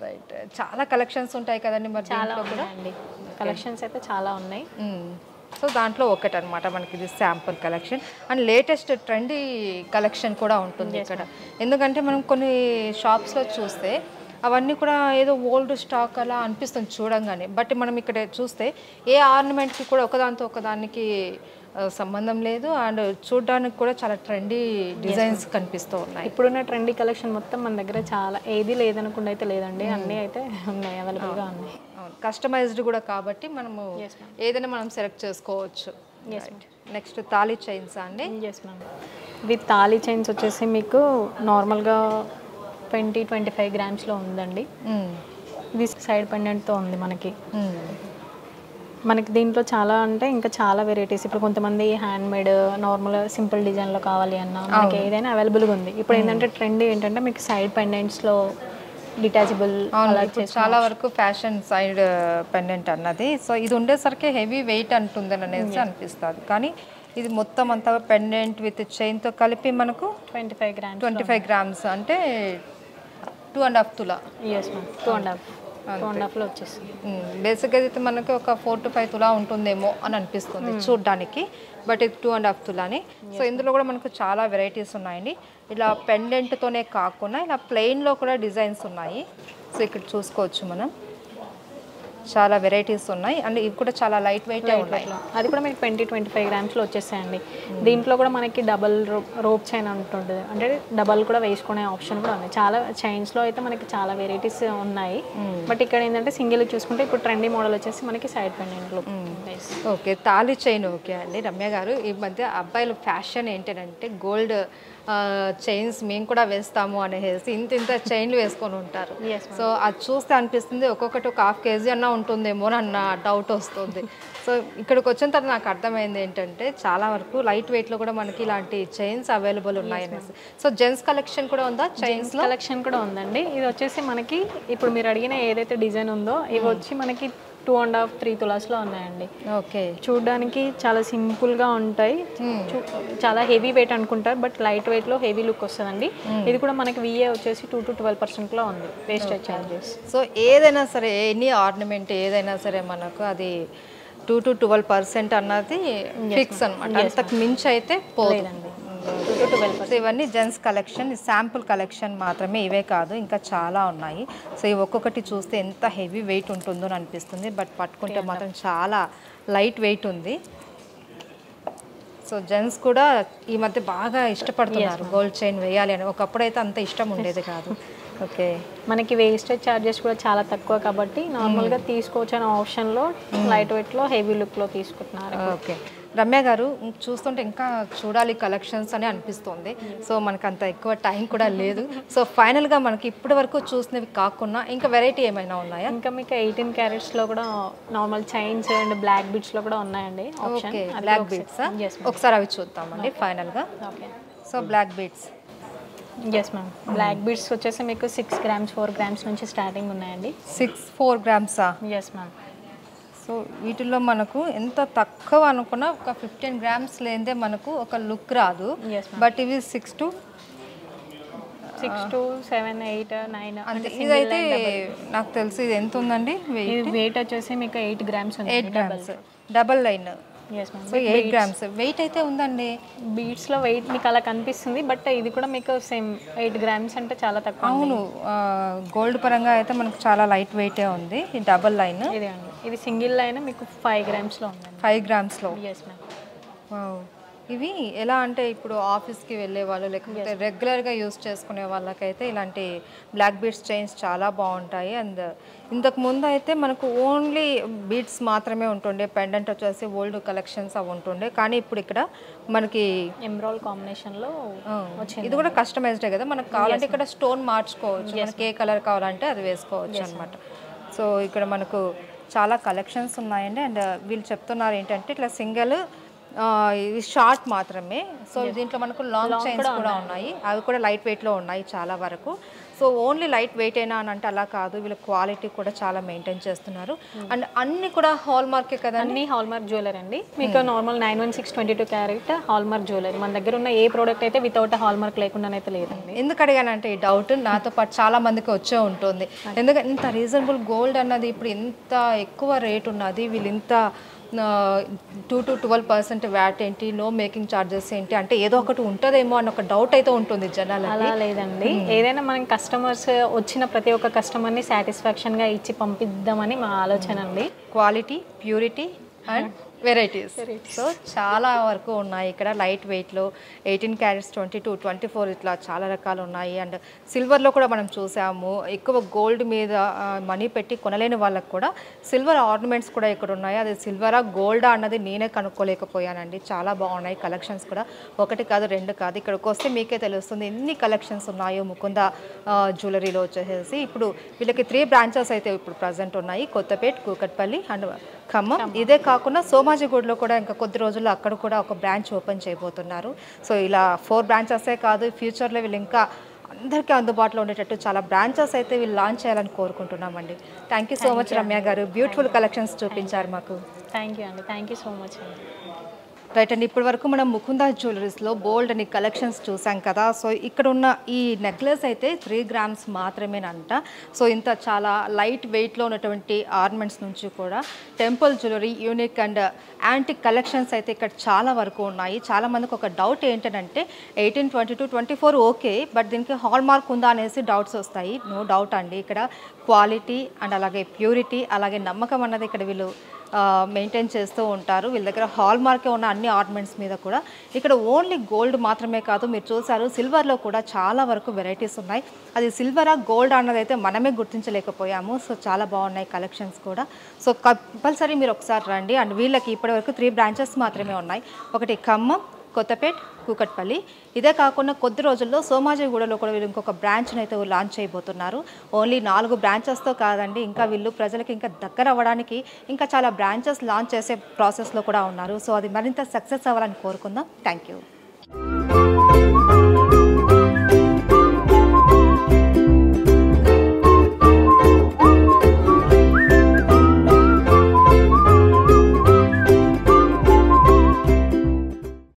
రైట్. చాలా కలెక్షన్స్ ఉంటాయి కదండి మరి దీంట్లో కూడా? కలెక్షన్స్ అయితే చాలా ఉన్నాయి. సో దాంట్లో ఒకటి అనమాట మనకి ఇది sample collection. And latest trendy collection కూడా ఉంటుంది ఇక్కడ. ఎందుకంటే మనం కొన్ని షాప్స్లో చూస్తే అవన్నీ కూడా ఏదో ఓల్డ్ స్టాక్ అలా అనిపిస్తుంది చూడంగానే. బట్ మనం ఇక్కడ చూస్తే ఏ ఆర్నమెంట్కి కూడా ఒకదానితో ఒకదానికి సంబంధం లేదు. అండ్ చూడడానికి కూడా చాలా ట్రెండీ డిజైన్స్ కనిపిస్తూ ఉన్నాయి. ఇప్పుడున్న ట్రెండీ కలెక్షన్ మొత్తం మన దగ్గర చాలా ఏది లేదనుకుండా అయితే లేదండి, అన్నీ అయితే ఉన్నాయి, అవైలబుల్గా ఉన్నాయి. కస్టమైజ్డ్ కూడా కాబట్టి మనము ఏదైనా మనం సెలెక్ట్ చేసుకోవచ్చు. నెక్స్ట్ తాళీ చైన్స్ అండి. Yes ma'am, with thali chains వచ్చేసి మీకు నార్మల్గా 20-25 గ్రామ్స్లో ఉందండి. ఇది సైడ్ పెండెంట్తో ఉంది మనకి. మనకి దీంట్లో చాలా అంటే ఇంకా చాలా వెరైటీస్. ఇప్పుడు కొంతమంది హ్యాండ్ మేడ్ నార్మల్ సింపుల్ డిజైన్లో కావాలి అన్న మనకి ఏదైనా అవైలబుల్గా ఉంది. ఇప్పుడు ఏంటంటే ట్రెండ్ ఏంటంటే మీకు సైడ్ పెండెంట్స్లో డిటాచబుల్ చాలా వరకు ఫ్యాషన్ సైడ్ పెండెంట్ అన్నది. సో ఇది ఉండేసరికి హెవీ వెయిట్ అంటుందని అనేసి అనిపిస్తుంది. కానీ ఇది మొత్తం అంతా పెండెంట్ విత్ చైన్తో కలిపి మనకు 25 గ్రామ్స్ అంటే 2.5 తులా. ఎస్ మ్యామ్, 2.5లో వచ్చేస్తుంది. బేసిక్గా అయితే మనకి ఒక 4 to 5 తులా ఉంటుందేమో అని అనిపిస్తుంది చూడ్డానికి. బట్ ఇది 2.5 తులాని. సో ఇందులో కూడా మనకు చాలా వెరైటీస్ ఉన్నాయండి. ఇలా పెండెంట్తోనే కాకుండా ఇలా ప్లెయిన్లో కూడా డిజైన్స్ ఉన్నాయి. సో ఇక్కడ చూసుకోవచ్చు మనం, చాలా వెరైటీస్ ఉన్నాయి. అండ్ ఇవి కూడా చాలా లైట్ వెయిట్ ఉన్నాయి. అది కూడా మీకు 20-25 గ్రామ్స్లో వచ్చేసాయండి. దీంట్లో కూడా మనకి డబల్ రోప్ చైన్ ఉంటుంది, అంటే డబల్ కూడా వేసుకునే ఆప్షన్ కూడా ఉంది. చాలా చైన్స్లో అయితే మనకి చాలా వెరైటీస్ ఉన్నాయి. బట్ ఇక్కడ ఏంటంటే సింగిల్ చూసుకుంటే ఇప్పుడు ట్రెండీ మోడల్ వచ్చేసి మనకి సైడ్ పెండెంట్లో. Okay, tali chain. ఓకే అండి రమ్య గారు, ఈ మధ్య అబ్బాయిల ఫ్యాషన్ ఏంటంటే గోల్డ్ చైన్స్ మేము కూడా వేస్తాము అనేసి ఇంత చైన్లు వేసుకొని ఉంటారు. సో అది చూస్తే అనిపిస్తుంది ఒక్కొక్కటి ఒక 1/2 kg అన్నా ఉంటుందేమో అన్న డౌట్ వస్తుంది. సో ఇక్కడికి వచ్చిన తర్వాత నాకు అర్థమైంది ఏంటంటే చాలా వరకు లైట్ వెయిట్లో కూడా మనకి ఇలాంటి చైన్స్ అవైలబుల్ ఉన్నాయి అనేసి. సో జెంట్స్ కలెక్షన్ కూడా ఉందా? చైన్స్ కలెక్షన్ కూడా ఉందండి. ఇది వచ్చేసి మనకి ఇప్పుడు మీరు అడిగిన ఏదైతే డిజైన్ ఉందో ఇవి వచ్చి మనకి 2.5-3 తులాస్లో ఉన్నాయండి. ఓకే, చూడడానికి చాలా సింపుల్గా ఉంటాయి. చాలా హెవీ వెయిట్ అనుకుంటారు, బట్ లైట్ వెయిట్లో హెవీ లుక్ వస్తుందండి. ఇది కూడా మనకి విఏ వచ్చేసి 2-12% ఉంది వేస్టేజ్ ఛార్జెస్. సో ఏదైనా సరే ఎనీ ఆర్నమెంట్ ఏదైనా సరే మనకు అది 2-12% అన్నది ఫిక్స్ అనమాట. అంతకు మించి అయితే పోలేదండి. సో ఇవన్నీ జెంట్స్ కలెక్షన్, శాంపుల్ కలెక్షన్ మాత్రమే, ఇవే కాదు ఇంకా చాలా ఉన్నాయి. సో ఇవి ఒక్కొక్కటి చూస్తే ఎంత హెవీ వెయిట్ ఉంటుందో అని అనిపిస్తుంది, బట్ పట్టుకుంటే మాత్రం చాలా లైట్ వెయిట్ ఉంది. సో జెంట్స్ కూడా ఈ మధ్య బాగా ఇష్టపడుతున్నారు గోల్డ్ చైన్ వేయాలి అని. ఒకప్పుడైతే అంత ఇష్టం ఉండేది కాదు. ఓకే, మనకి వేస్టేజ్ ఛార్జెస్ కూడా చాలా తక్కువ కాబట్టి నార్మల్గా తీసుకోవచ్చు అనే ఆప్షన్లో లైట్ వెయిట్లో హెవీ లుక్లో తీసుకుంటున్నారు. ఓకే రమ్య గారు, చూస్తుంటే ఇంకా చూడాలి కలెక్షన్స్ అని అనిపిస్తుంది. సో మనకు అంత ఎక్కువ టైం కూడా లేదు. సో ఫైనల్గా మనకి ఇప్పటి వరకు చూసినవి కాకుండా ఇంకా వెరైటీ ఏమైనా ఉన్నాయా? ఇంకా మీకు 18 క్యారెట్స్లో కూడా నార్మల్ చైన్స్ అండ్ బ్లాక్ బీడ్స్లో కూడా ఉన్నాయండి. ఓకే, బ్లాక్ బీడ్స్ ఒకసారి అవి చూద్దామండి ఫైనల్గా. Okay, so black beads. Yes ma'am, black beads వచ్చేసి మీకు 6 గ్రామ్స్ 4 గ్రామ్స్ నుంచి స్టార్టింగ్ ఉన్నాయండి. 4 గ్రామ్సా? Yes ma'am. సో వీటిల్లో మనకు ఎంత తక్కువ అనుకున్నా ఒక 15 గ్రామ్స్ లేదే మనకు ఒక లుక్ రాదు. బట్ ఇవి 6 to 7, 8, 9 అంటే ఇదైతే నాకు తెలిసి ఇది ఎంత ఉందండి వెయిట్ వచ్చేసి మీకు 8 గ్రామ్స్ ఉంది. 8 grams double line. So 8 grams wait అయితే ఉందండి. బీడ్స్లో వెయిట్ మీకు అలా కనిపిస్తుంది, బట్ ఇది కూడా మీకు సేమ్ 8 గ్రామ్స్ అంటే చాలా తక్కువ. అవును, గోల్డ్ పరంగా అయితే మనకు చాలా లైట్ వెయిటే ఉంది. ఈ డబల్ లైన్ ఇదే అండి, ఇది సింగిల్ లైన్ మీకు 5 గ్రామ్స్లో ఉంది. 5 గ్రామ్స్లో. Yes ma'am. ఇవి ఎలా అంటే ఇప్పుడు ఆఫీస్కి వెళ్ళే వాళ్ళు లేకపోతే రెగ్యులర్గా యూస్ చేసుకునే వాళ్ళకైతే ఇలాంటి బ్లాక్ బీడ్స్ చైన్స్ చాలా బాగుంటాయి. అండ్ ఇంతకు ముందు అయితే మనకు ఓన్లీ బీడ్స్ మాత్రమే ఉంటుండే, పెండెంట్ వచ్చేసి ఓల్డ్ కలెక్షన్స్ అవి ఉంటుండే. కానీ ఇప్పుడు ఇక్కడ మనకి ఎమ్రాల్ కాంబినేషన్లో వచ్చింది. ఇది కూడా కస్టమైజ్డే కదా, మనకు కావాలంటే ఇక్కడ స్టోన్ మార్చుకోవచ్చు, మనకి ఏ కలర్ కావాలంటే అది వేసుకోవచ్చు అనమాట. సో ఇక్కడ మనకు చాలా కలెక్షన్స్ ఉన్నాయండి. అండ్ వీళ్ళు చెప్తున్నారు ఏంటంటే ఇట్లా సింగిల్ ఇది షార్ట్ మాత్రమే. సో దీంట్లో మనకు లాంగ్ చైన్స్ కూడా ఉన్నాయి, అవి కూడా లైట్ వెయిట్లో ఉన్నాయి చాలా వరకు. సో ఓన్లీ లైట్ వెయిట్ అయినా అని అంటే అలా కాదు, వీళ్ళ క్వాలిటీ కూడా చాలా మెయింటైన్ చేస్తున్నారు. అండ్ అన్ని కూడా హాల్ మార్కే కదా, అన్ని హాల్ మార్క్ జ్యువెలరీ అండి. మీకు normal 916 22 carrot hall mark jewellery. మన దగ్గర ఉన్న ఏ ప్రోడక్ట్ అయితే వితౌట్ హాల్ మార్క్ లేకుండానైతే లేదండి. ఎందుకు అడిగానంటే ఈ డౌట్ నాతో పాటు చాలా మందికి వచ్చే ఉంటుంది. ఎందుకంటే ఇంత రీజనబుల్ గోల్డ్ అన్నది ఇప్పుడు ఇంత ఎక్కువ రేట్ ఉన్నది, వీళ్ళు ఇంత 2 to 12% వ్యాట్ ఏంటి, నో మేకింగ్ ఛార్జెస్ ఏంటి, అంటే ఏదో ఒకటి ఉంటుందేమో అని ఒక డౌట్ అయితే ఉంటుంది జనాలకి. అలా లేదండి, ఏదైనా మనం కస్టమర్స్ వచ్చిన ప్రతి ఒక్క కస్టమర్ని సాటిస్ఫాక్షన్గా ఇచ్చి పంపిద్దామని మా ఆలోచన అండి. Quality, purity and varieties. So చాలా వరకు ఉన్నాయి ఇక్కడ లైట్ వెయిట్లో 18 క్యారెట్స్, 22, 24 ఇట్లా చాలా రకాలు ఉన్నాయి. అండ్ సిల్వర్లో కూడా మనం చూసాము, ఎక్కువ గోల్డ్ మీద మనీ పెట్టి కొనలేని వాళ్ళకి కూడా సిల్వర్ ఆర్నమెంట్స్ కూడా ఇక్కడ ఉన్నాయి. అది సిల్వరా గోల్డా అన్నది నేనే కనుక్కోలేకపోయానండి. చాలా బాగున్నాయి కలెక్షన్స్ కూడా, ఒకటి కాదు రెండు కాదు. ఇక్కడికి వస్తే మీకే తెలుస్తుంది ఎన్ని కలెక్షన్స్ ఉన్నాయో ముకుంద జ్యువెలరీలో వచ్చేసి. ఇప్పుడు వీళ్ళకి 3 బ్రాంచెస్ అయితే ఇప్పుడు ప్రజెంట్ ఉన్నాయి, కొత్తపేట, కూకట్పల్లి అండ్ ఖమ్మం. ఇదే కాకుండా సోమాజిగూడలో కూడా ఇంకా కొద్ది రోజుల్లో అక్కడ కూడా ఒక బ్రాంచ్ ఓపెన్ చేయబోతున్నారు. సో ఇలా 4 బ్రాంచెసే కాదు, ఫ్యూచర్లో వీళ్ళు ఇంకా అందరికీ అందుబాటులో ఉండేటట్టు చాలా బ్రాంచెస్ అయితే వీళ్ళు లాంచ్ చేయాలని కోరుకుంటున్నామండి. Thank you so much Ramya గారు, బ్యూటిఫుల్ కలెక్షన్స్ చూపించారు మాకు. థ్యాంక్ యూ అండి, థ్యాంక్ యూ సో మచ్ అండి. రైట్ అండి, ఇప్పటి వరకు మనం ముకుంద జ్యువెలరీస్లో బోల్డ్ అని కలెక్షన్స్ చూసాం కదా. సో ఇక్కడ ఉన్న ఈ నెక్లెస్ అయితే 3 grams మాత్రమేనంట. సో ఇంత చాలా లైట్ వెయిట్లో ఉన్నటువంటి ఆర్నమెంట్స్ నుంచి కూడా temple jewellery, unique and antique collections అయితే ఇక్కడ చాలా వరకు ఉన్నాయి. చాలామందికి ఒక డౌట్ ఏంటంటే 18, 22, 24 ఓకే, బట్ దీనికి హాల్ మార్క్ ఉందా అనేసి డౌట్స్ వస్తాయి. నో డౌట్ అండి, ఇక్కడ క్వాలిటీ అండ్ అలాగే ప్యూరిటీ అలాగే నమ్మకం అన్నది ఇక్కడ వీళ్ళు మెయింటైన్ చేస్తూ ఉంటారు. వీళ్ళ దగ్గర హాల్ మార్కే ఉన్న అన్ని ఆర్నమెంట్స్ మీద కూడా ఇక్కడ ఓన్లీ గోల్డ్ మాత్రమే కాదు, మీరు చూసారు సిల్వర్లో కూడా చాలా వరకు వెరైటీస్ ఉన్నాయి. అది సిల్వరా గోల్డ్ అన్నది అయితే మనమే గుర్తించలేకపోయాము. సో చాలా బాగున్నాయి కలెక్షన్స్ కూడా. సో కంపల్సరీ మీరు ఒకసారి రండి. అండ్ వీళ్ళకి ఇప్పటివరకు 3 బ్రాంచెస్ మాత్రమే ఉన్నాయి, ఒకటి ఖమ్మం, కొత్తపేట, కూకట్పల్లి. ఇదే కాకుండా కొద్ది రోజుల్లో సోమాజిగూడలో కూడా వీళ్ళు ఇంకొక బ్రాంచ్ని అయితే లాంచ్ చేయబోతున్నారు. ఓన్లీ 4 బ్రాంచెస్తో కాదండి, ఇంకా వీళ్ళు ప్రజలకు ఇంకా దగ్గర అవ్వడానికి ఇంకా చాలా బ్రాంచెస్ లాంచ్ చేసే ప్రాసెస్లో కూడా ఉన్నారు. సో అది మరింత సక్సెస్ అవ్వాలని కోరుకుందాం. Thank you.